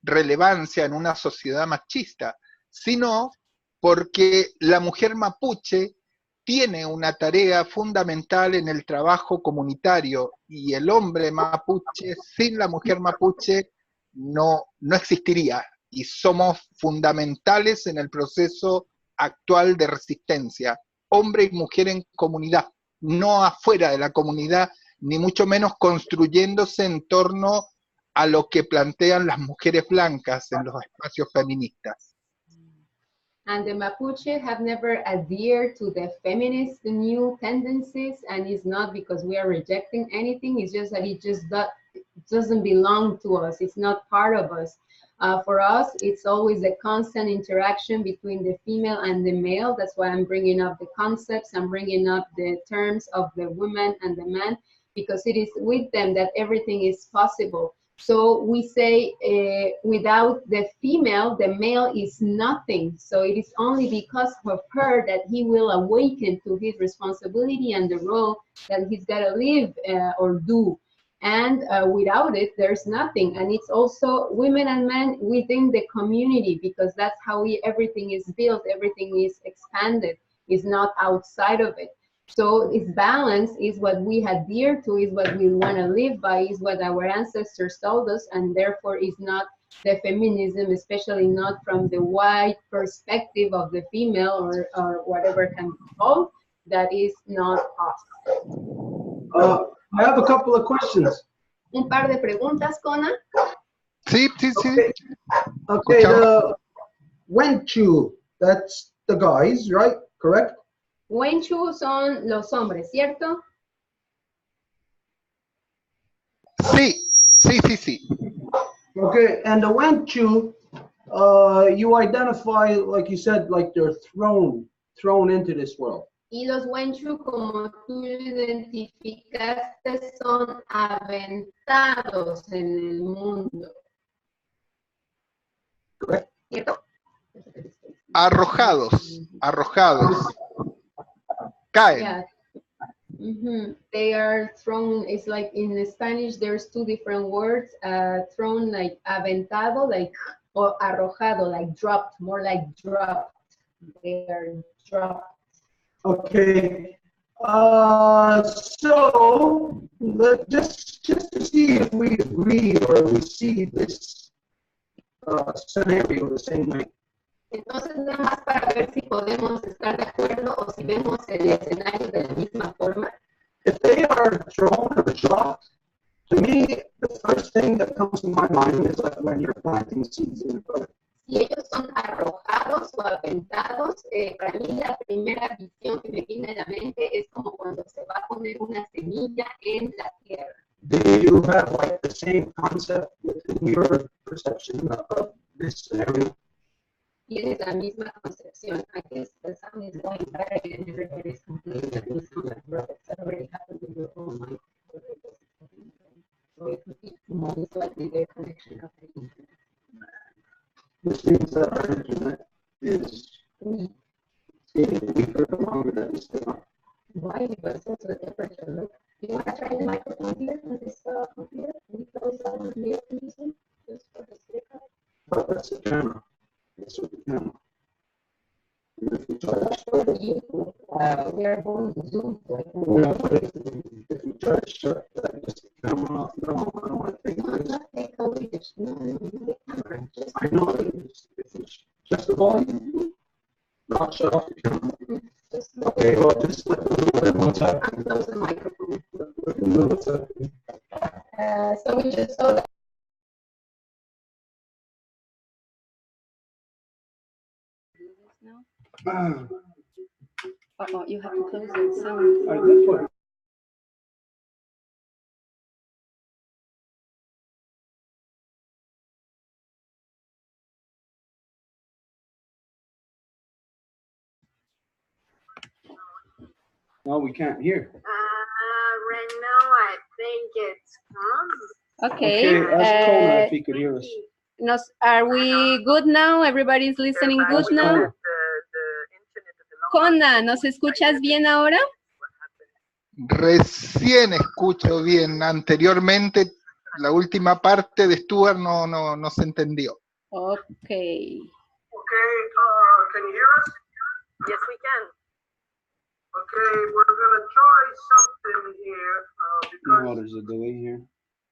relevancia en una sociedad machista, sino porque la mujer mapuche tiene una tarea fundamental en el trabajo comunitario, y el hombre mapuche sin la mujer mapuche no existiría, y somos fundamentales en el proceso actual de resistencia, hombre y mujer en comunidad, no afuera de la comunidad, ni mucho menos construyéndose en torno a lo que plantean las mujeres blancas en los espacios feministas. And the Mapuche have never adhered to the feminist new tendencies, and it's not because we are rejecting anything, it's just that it doesn't belong to us, it's not part of us. For us, it's always a constant interaction between the female and the male. That's why I'm bringing up the concepts, I'm bringing up the terms of the woman and the man, because it is with them that everything is possible. So we say without the female, the male is nothing. So it is only because of her that he will awaken to his responsibility and the role that he's got to live or do. And without it, there's nothing. And it's also women and men within the community, because that's how everything is built, everything is expanded, is not outside of it. So its balance is what we adhere to, is what we want to live by, is what our ancestors told us, and therefore is not the feminism, especially not from the white perspective of the female or whatever can be called. That is not us. I have a couple of questions. Un par de preguntas, Conan. Sí. Okay, the Wenchu, that's the guys, right? Correct? Wenchu son los hombres, ¿cierto? Sí. Okay, and the Wenchu, you identify, like you said, like they're thrown into this world. Y los Wenchu, como tú identificaste, son aventados en el mundo. Correct? ¿Cierto? Arrojados. Caen. Yeah. They are thrown. It's like in Spanish, there's two different words. Thrown like aventado, like, or arrojado, like dropped, more like dropped. They are dropped. Okay. So just to see if we agree or we see this scenario the same way. Entonces, nada más para ver si podemos estar de acuerdo o si vemos el escenario de la misma forma. If they are thrown or dropped, to me, the first thing that comes to my mind is like when you're planting seeds in the garden. Si ellos son arrojados o aventados, para mí la primera visión que me viene a la mente es como cuando se va a poner una semilla en la tierra. Do you have like the same concept within your perception of this scenario? Tienes la misma concepción. I guess the sound is going better and everybody's complaining that we sound like robots. That already happened in your own mind. So it could be most likely the connection of the internet. Which means that our internet is getting weaker the longer that we stay on. Why? Because that's the temperature. Look, you want to try the microphone here on this computer? Can you close that one here, please? Just for the speaker. But that's the camera. That's what the camera. And if you try to We are going to Zoom. if you try to shut that just the camera off, no, I don't want to take this. Take away the camera. I know it's just the volume. Not shut off the camera. Okay, well, just let me know what's happening. Close the microphone. Let me know what's happening. So we just saw that. Uh-oh, you have to close the sound. I did put it. No, we can't hear. Right now, I think it's come. Okay. Ask Kona if he could hear us. Are we good now? Everybody's listening good Ask now? Kona. Kona, ¿nos escuchas bien ahora? Recién escucho bien. Anteriormente, la última parte de Stuart no se entendió. Okay. Okay, can you hear us? Yes, we can. Okay, we're gonna try something here. No, there's a delay here.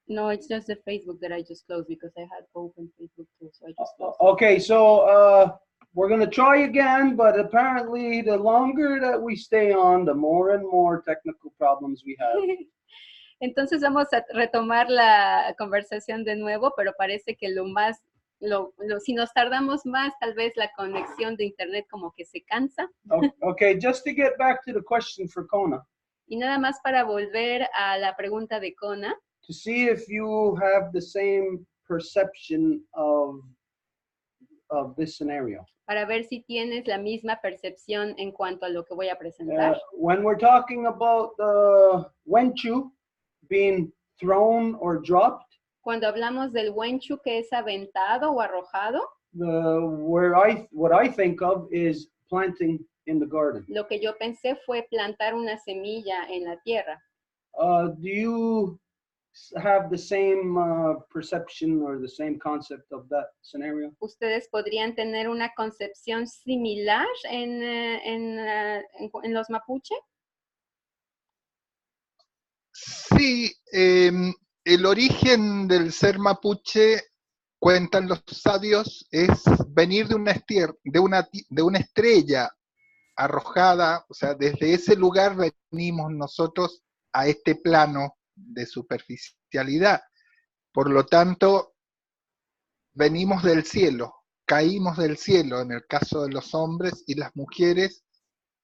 No, it's just the Facebook that I just closed because I had open Facebook too, so I just closed. Okay, so we're going to try again, but apparently the longer that we stay on, the more and more technical problems we have. Entonces vamos a retomar la conversación de nuevo, pero parece que si nos tardamos más, tal vez la conexión de internet como que se cansa. Okay, just to get back to the question for Kona, Y nada más para volver a la pregunta de Kona, to see if you have the same perception of this scenario. para ver si tienes la misma percepción en cuanto a lo que voy a presentar. When we're talking about the wenchu being thrown or dropped, Cuando hablamos del wenchu que es aventado o arrojado, what I think of is planting in the garden. lo que yo pensé fue plantar una semilla en la tierra. Do you have the same perception or the same concept of that scenario? ¿Ustedes podrían tener una concepción similar en los mapuche? Sí, el origen del ser mapuche, cuentan los sabios, es venir de una estrella arrojada, o sea, desde ese lugar venimos nosotros a este plano de superficialidad. Por lo tanto, venimos del cielo, caímos del cielo, en el caso de los hombres, y las mujeres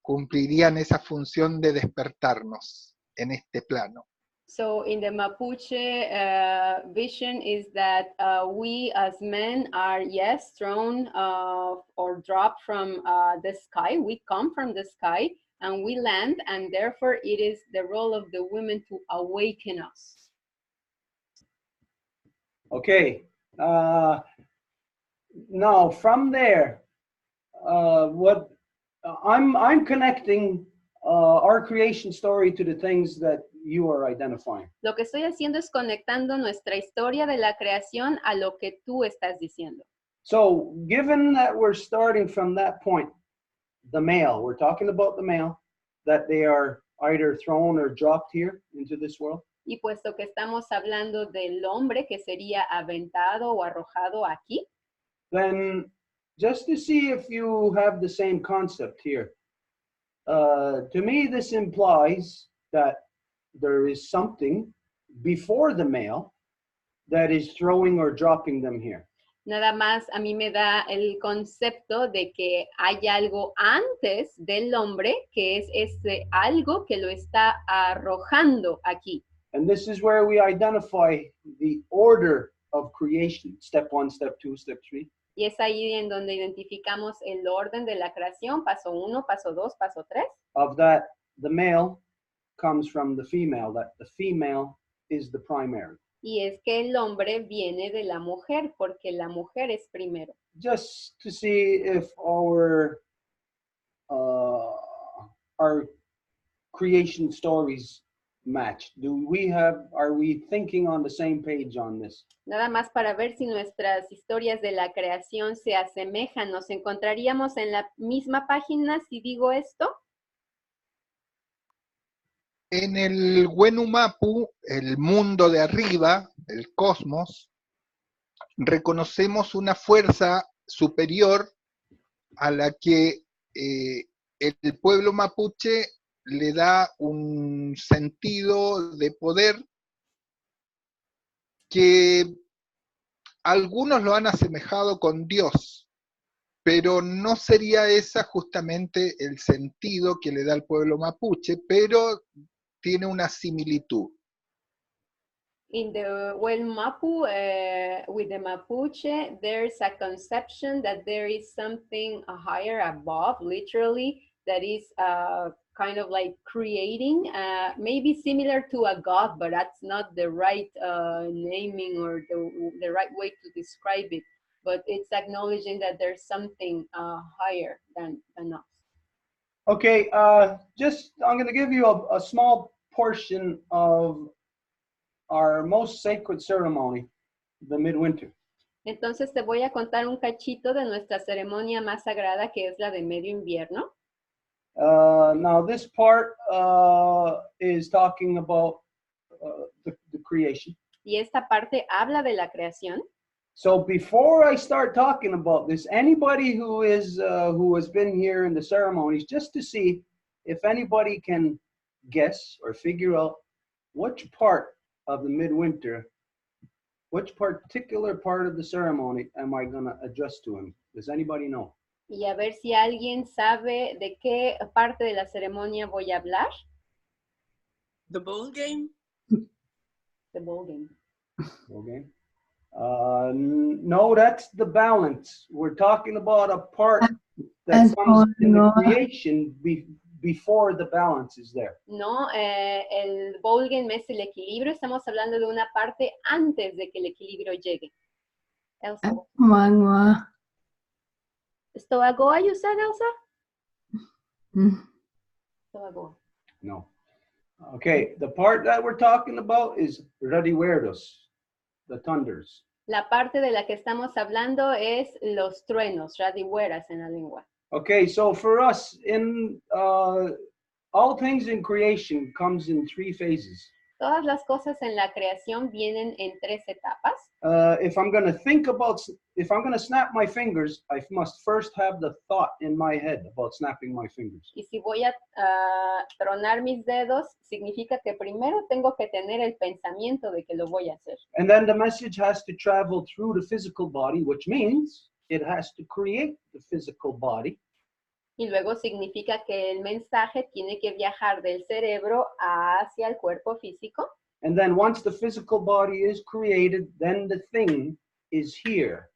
cumplirían esa función de despertarnos en este plano. So in the Mapuche vision is that we as men are, yes, thrown or dropped from the sky. We come from the sky and we land, and therefore it is the role of the women to awaken us. Okay. Now from there, I'm connecting our creation story to the things that you are identifying. Lo que estoy haciendo es conectando nuestra historia de la creación a lo que tú estás diciendo. So, given that we're starting from that point, the male, we're talking about the male, that they are either thrown or dropped here into this world. Y puesto que estamos hablando del hombre que sería aventado o arrojado aquí, Then, just to see if you have the same concept here, to me this implies that there is something before the male that is throwing or dropping them here. nada más a mí me da el concepto de que hay algo antes del hombre que es ese algo que lo está arrojando aquí. And this is where we identify the order of creation, step 1, step 2, step 3. Y es ahí en donde identificamos el orden de la creación, paso 1, paso 2, paso 3. Of that, the male comes from the female, that the female is the primary. Y es que el hombre viene de la mujer, porque la mujer es primero. Just to see if our creation stories match. Are we thinking on the same page on this? Nada más para ver si nuestras historias de la creación se asemejan. ¿Nos encontraríamos en la misma página si digo esto? En el Wenumapu, el mundo de arriba, el cosmos, reconocemos una fuerza superior a la que el pueblo mapuche le da un sentido de poder que algunos lo han asemejado con Dios, pero no sería esa justamente el sentido que le da al pueblo mapuche, pero tiene una similitud. In the Mapu, with the Mapuche, there's a conception that there is something higher above, literally, that is kind of like creating, maybe similar to a god, but that's not the right naming or the right way to describe it. But it's acknowledging that there's something higher than us. Okay, I'm going to give you a small portion of our most sacred ceremony, the midwinter. Entonces te voy a contar un cachito de nuestra ceremonia más sagrada, que es la de medio invierno. Now this part is talking about the creation. Y esta parte habla de la creación. So before I start talking about this, anybody who has been here in the ceremonies, just to see if anybody can guess or figure out which part of the midwinter, which particular part of the ceremony am I going to address to him? Does anybody know? Y a ver si alguien sabe de qué parte de la ceremonia voy a hablar. The bowl game? The bowl game. Okay. No, that's the balance. We're talking about a part that comes in the creation before the balance is there. No, el bowl game es el equilibrio. Estamos hablando de una parte antes de que el equilibrio llegue. Elsa. ¿Stoagoa you said, Elsa? Stoagoa. No. Okay, the part that we're talking about is radihuerdos, the thunders. La parte de la que estamos hablando es los truenos, radihueras en la lengua. Okay, so for us, in all things in creation comes in 3 phases. Todas las cosas en la creación vienen en 3 etapas. If I'm going to snap my fingers, I must first have the thought in my head about snapping my fingers. Y si voy a tronar mis dedos, significa que primero tengo que tener el pensamiento de que lo voy a hacer. And then the message has to travel through the physical body, which means it has to create the physical body. Y luego significa que el mensaje tiene que viajar del cerebro hacia el cuerpo físico. And then once the physical body is created, then the thing is here.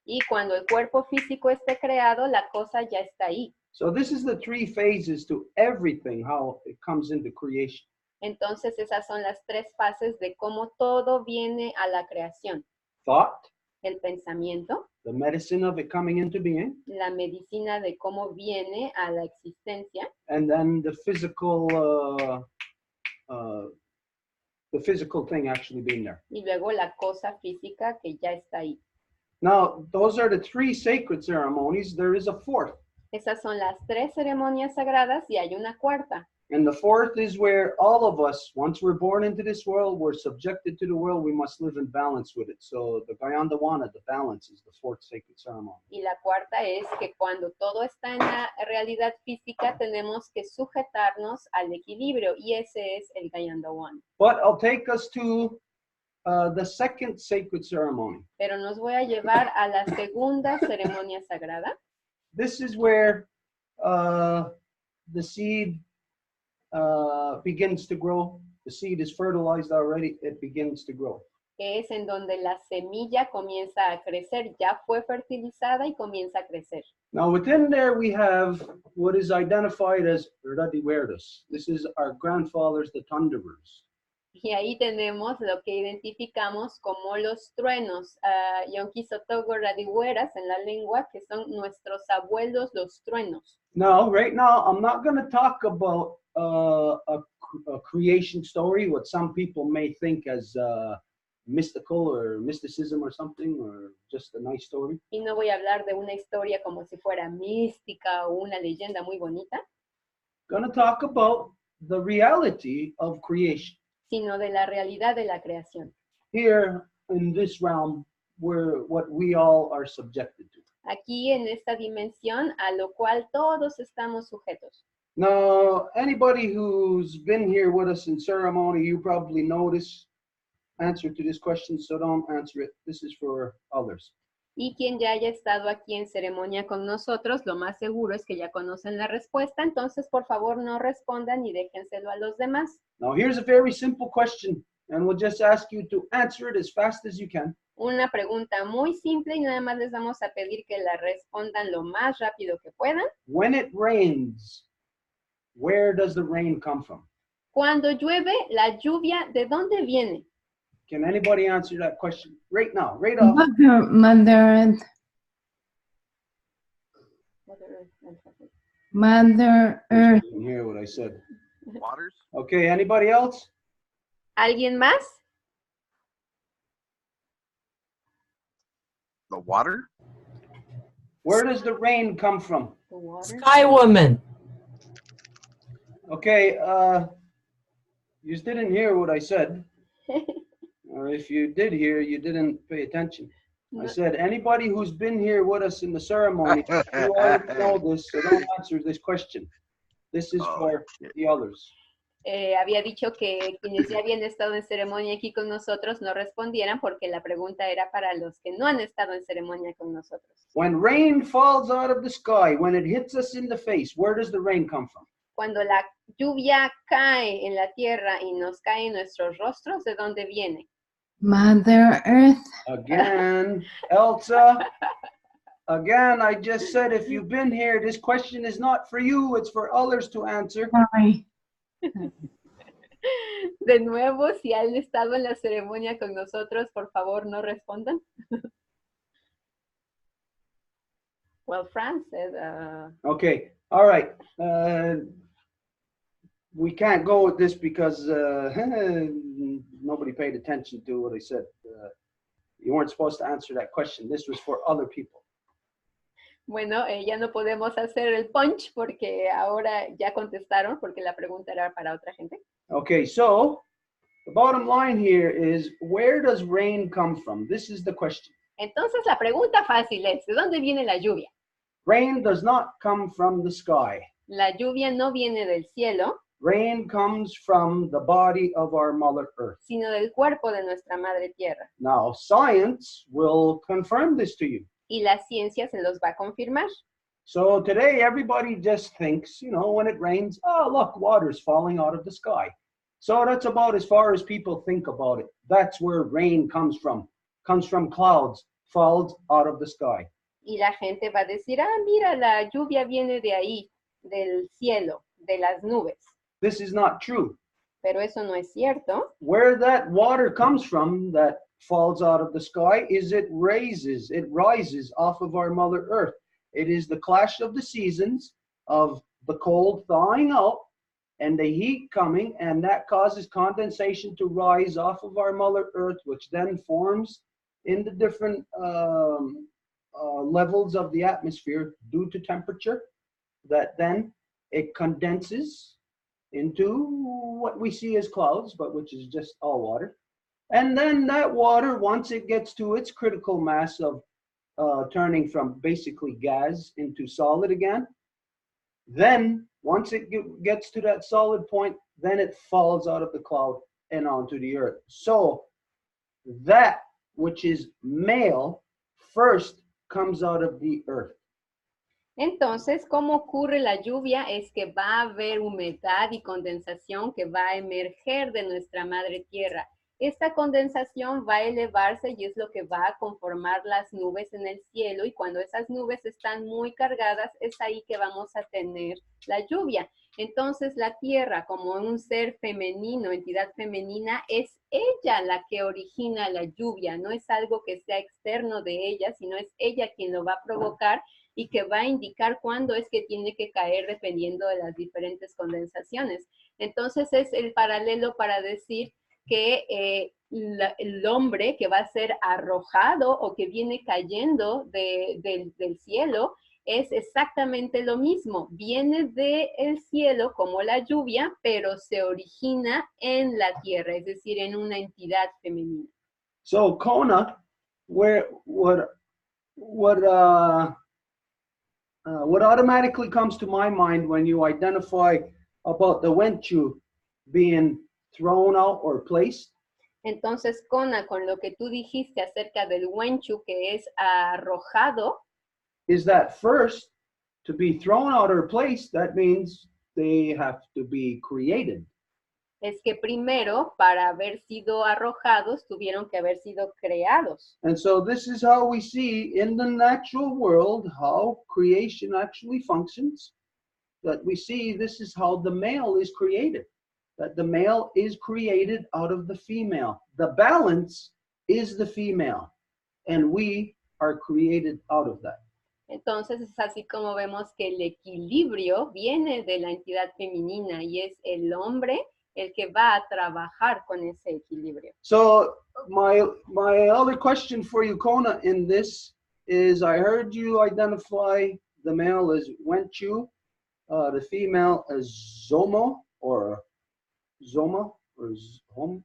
Y cuando el cuerpo físico esté creado, la cosa ya está ahí. So this is the 3 phases to everything, how it comes into creation. Entonces esas son las 3 fases de cómo todo viene a la creación. Thought, El pensamiento, the medicine of it coming into being, la medicina de cómo viene a la existencia, and then the physical thing actually being there. y luego la cosa física que ya está ahí. Now, those are the 3 sacred ceremonies. There is a 4th. Esas son las 3 ceremonias sagradas y hay una cuarta. And the 4th is where all of us, once we're born into this world, we're subjected to the world, we must live in balance with it. So the Gayandawana, the balance, is the 4th sacred ceremony. Y la cuarta es que cuando todo está en la realidad física, tenemos que sujetarnos al equilibrio, y ese es el Gayandawan. But I'll take us to the 2nd sacred ceremony. Pero nos voy a llevar a la segunda ceremonia sagrada. This is where the seed begins to grow. The seed is fertilized already. It begins to grow. Es en donde la semilla comienza a crecer, ya fue fertilizada y comienza a crecer. Now within there we have what is identified as radihuerdos. This is our grandfathers, the thunderers. Y ahí tenemos lo que identificamos como los truenos, yonquisotogo radihueras en la lengua, que son nuestros abuelos los truenos. Now, right now, I'm not going to talk about a creation story, what some people may think as mystical or mysticism or something, or just a nice story. Y no voy a hablar de una historia como si fuera mística o una leyenda muy bonita. I'm going to talk about the reality of creation. Sino de la realidad de la creación. Here in this realm, where what we all are subjected to. Aquí en esta dimensión a lo cual todos estamos sujetos. Now, anybody who's been here with us in ceremony, you probably know this answer to this question, so don't answer it. This is for others. Y quien ya haya estado aquí en ceremonia con nosotros, lo más seguro es que ya conocen la respuesta, entonces por favor no respondan y déjenselo a los demás. Now here's a very simple question, and we'll just ask you to answer it as fast as you can. Una pregunta muy simple y nada más les vamos a pedir que la respondan lo más rápido que puedan. When it rains, where does the rain come from? Cuando llueve, la lluvia, ¿de dónde viene? Can anybody answer that question right now, right off? Mother Earth. You can hear what I said. Waters? Okay, anybody else? ¿Alguien más? The water? Where does the rain come from? The water. Sky woman. Okay, you didn't hear what I said. Or if you did hear, you didn't pay attention. I said, anybody who's been here with us in the ceremony, you already know this, so don't answer this question. This is for the others. Había dicho que quienes ya habían estado en ceremonia aquí con nosotros no respondieran porque la pregunta era para los que no han estado en ceremonia con nosotros. When rain falls out of the sky, when it hits us in the face, where does the rain come from? Cuando la lluvia cae en la tierra y nos cae en nuestros rostros, ¿de dónde viene? Mother Earth. Again, Elsa. Again, I just said if you've been here, this question is not for you, it's for others to answer. Sorry. De nuevo, si han estado en la ceremonia con nosotros, por favor, no respondan. Well, Fran said... Okay, all right. We can't go with this because nobody paid attention to what I said. You weren't supposed to answer that question. This was for other people. Bueno, ya no podemos hacer el punch porque ahora ya contestaron porque la pregunta era para otra gente. Okay, so the bottom line here is, where does rain come from? This is the question. Entonces la pregunta fácil es, ¿de dónde viene la lluvia? Rain does not come from the sky. La lluvia no viene del cielo, Rain comes from the body of our Mother Earth. sino del cuerpo de nuestra Madre Tierra. Now, science will confirm this to you. Y la ciencia se los va a confirmar. So today, everybody just thinks, you know, when it rains, oh, look, water's falling out of the sky. So that's about as far as people think about it. That's where rain comes from clouds, falls out of the sky. Y la gente va a decir, ah, mira, la lluvia viene de ahí, del cielo, de las nubes. This is not true. Pero eso no es cierto. Where that water comes from, that falls out of the sky, is it rises off of our Mother Earth. It is the clash of the seasons of the cold thawing out and the heat coming, and that causes condensation to rise off of our Mother Earth, which then forms in the different levels of the atmosphere due to temperature, that then it condenses into what we see as clouds, but which is just all water. And then that water, once it gets to its critical mass of turning from basically gas into solid again, then once it gets to that solid point, then it falls out of the cloud and onto the earth. So that which is male first comes out of the earth. Entonces, ¿cómo ocurre la lluvia? Es que va a haber humedad y condensación que va a emerger de nuestra madre tierra. Esta condensación va a elevarse y es lo que va a conformar las nubes en el cielo, y cuando esas nubes están muy cargadas, es ahí que vamos a tener la lluvia. Entonces, la tierra, como un ser femenino, entidad femenina, es ella la que origina la lluvia, no es algo que sea externo de ella, sino es ella quien lo va a provocar y que va a indicar cuándo es que tiene que caer dependiendo de las diferentes condensaciones. Entonces, es el paralelo para decir que el hombre que va a ser arrojado o que viene cayendo del cielo es exactamente lo mismo. Viene del cielo como la lluvia, pero se origina en la tierra, es decir, en una entidad femenina. So Kona, what automatically comes to my mind when you identify about the Wenchu being thrown out or placed? Entonces, Kona, con lo que tú dijiste acerca del wenchu, que es arrojado, is that first, to be thrown out of place, that means they have to be created. es que primero, para haber sido arrojados, tuvieron que haber sido creados. And so this is how we see in the natural world how creation actually functions. That we see this is how the male is created. That the male is created out of the female. The balance is the female, and we are created out of that. Entonces es así como vemos que el equilibrio viene de la entidad femenina y es el hombre el que va a trabajar con ese equilibrio. So my other question for you, Kona, in this is I heard you identify the male as wenchu, the female as zomo or zoma or homo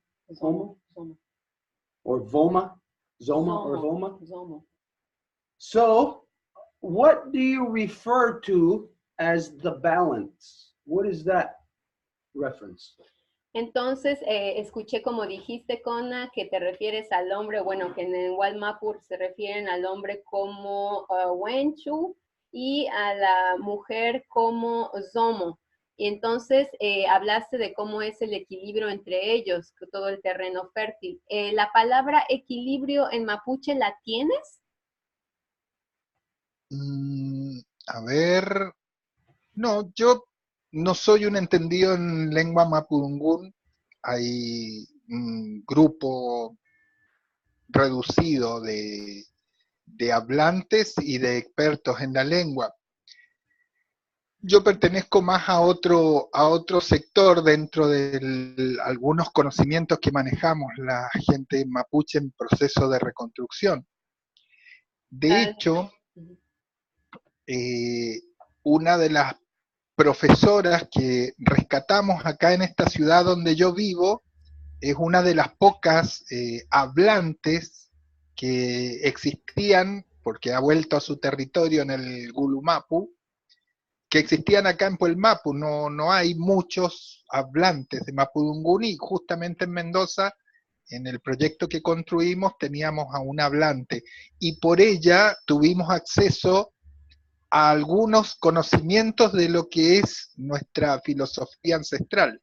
or voma, zoma or voma. Zomo. So what do you refer to as the balance? What is that reference? Entonces, escuché como dijiste, Kona, que te refieres al hombre, bueno, que en el Walmapur se refieren al hombre como wenchu y a la mujer como zomo. Y entonces hablaste de cómo es el equilibrio entre ellos, todo el terreno fértil. ¿La palabra equilibrio en mapuche la tienes? A ver, no, yo no soy un entendido en lengua mapudungún. Hay un grupo reducido de hablantes y de expertos en la lengua. Yo pertenezco más a otro sector dentro de algunos conocimientos que manejamos la gente mapuche en proceso de reconstrucción. De hecho, una de las profesoras que rescatamos acá en esta ciudad donde yo vivo es una de las pocas hablantes que existían, porque ha vuelto a su territorio en el Gulumapu, que existían acá en Puelmapu. No hay muchos hablantes de Mapudungún, y justamente en Mendoza, en el proyecto que construimos, teníamos a un hablante, y por ella tuvimos acceso a algunos conocimientos de lo que es nuestra filosofía ancestral.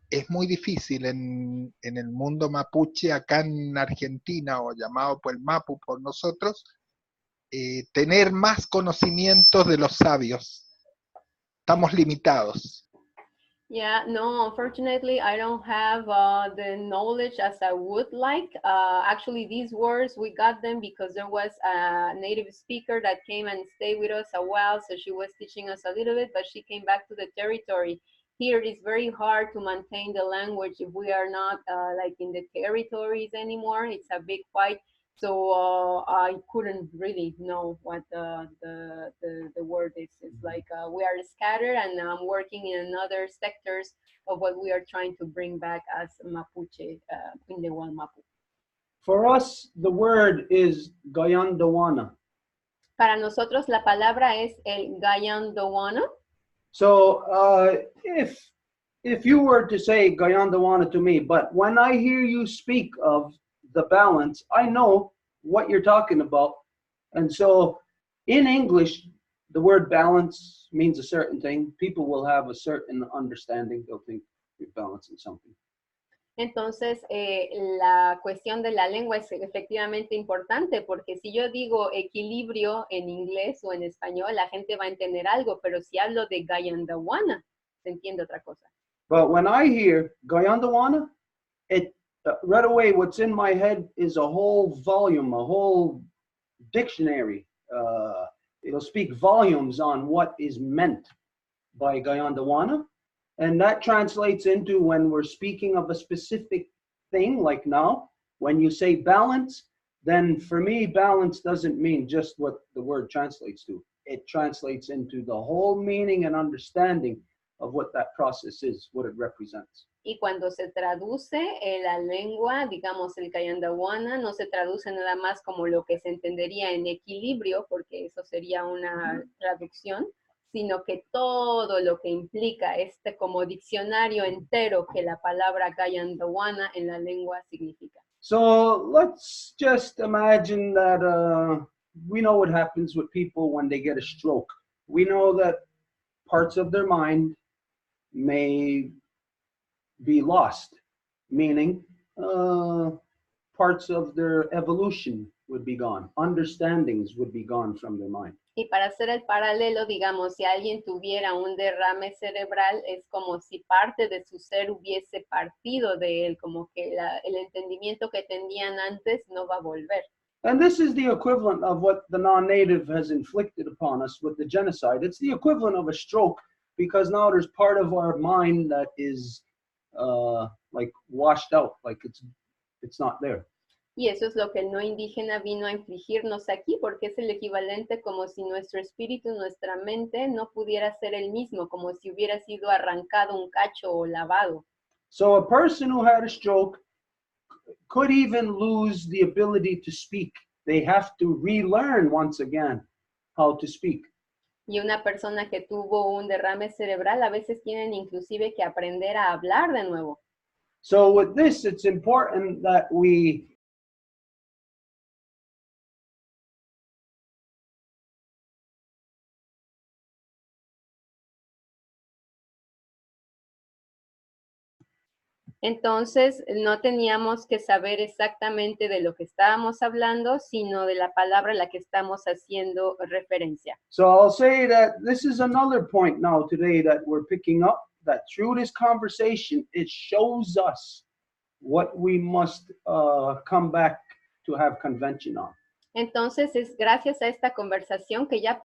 Es muy difícil en el mundo mapuche, acá en Argentina, o llamado Puelmapu por nosotros, tener más conocimientos de los sabios. Estamos limitados. Yeah, no, unfortunately, I don't have the knowledge as I would like. Actually, these words, we got them because there was a native speaker that came and stayed with us a while, so she was teaching us a little bit, but she came back to the territory. Here, it is very hard to maintain the language if we are not like in the territories anymore. It's a big fight. So I couldn't really know what the word is. It's like we are scattered, and I'm working in other sectors of what we are trying to bring back as Mapuche in the Walmapu. For us, the word is Gayandawana. Para nosotros la palabra es el Gayandawana. So if you were to say Gayandawana to me, but when I hear you speak of the balance, I know what you're talking about. And so in English, the word balance means a certain thing. People will have a certain understanding. They'll think you're balancing something. Entonces, la cuestión de la lengua es efectivamente importante, porque si yo digo equilibrio en inglés o en español, la gente va a entender algo, pero si hablo de Gayandawana, se entiende otra cosa. But when I hear Gayandawana, it right away, what's in my head is a whole volume, a whole dictionary. It'll speak volumes on what is meant by Gayandawana. And that translates into when we're speaking of a specific thing, like now, when you say balance, then for me, balance doesn't mean just what the word translates to. It translates into the whole meaning and understanding of what that process is, what it represents. Y cuando se traduce la lengua, digamos el Gayandawana, no se traduce nada más como lo que se entendería en equilibrio, porque eso sería una traducción, sino que todo lo que implica este como diccionario entero que la palabra Gayandawana en la lengua significa. So let's just imagine that we know what happens with people when they get a stroke. We know that parts of their mind may be lost, meaning parts of their evolution would be gone, understandings would be gone from their mind. Y para hacer el paralelo, digamos, si alguien tuviera un derrame cerebral, es como si parte de su ser hubiese partido de él, como que el entendimiento que tenían antes no va a volver. And this is the equivalent of what the non-native has inflicted upon us with the genocide. It's the equivalent of a stroke, because now there's part of our mind that is like washed out, like it's not there. Y eso es lo que el no indígena vino a infligirnos aquí, porque es el equivalente como si nuestro espíritu, nuestra mente no pudiera ser el mismo, como si hubiera sido arrancado un cacho o lavado. So a person who had a stroke could even lose the ability to speak. They have to relearn once again how to speak. Y una persona que tuvo un derrame cerebral a veces tienen inclusive que aprender a hablar de nuevo. So with this, it's important that we Entonces, no teníamos que saber exactamente de lo que estábamos hablando, sino de la palabra a la que estamos haciendo referencia. So I'll say that this is another point now today that we're picking up, that through this conversation, it shows us what we must come back to have convention on. Entonces, es gracias a esta conversación que ya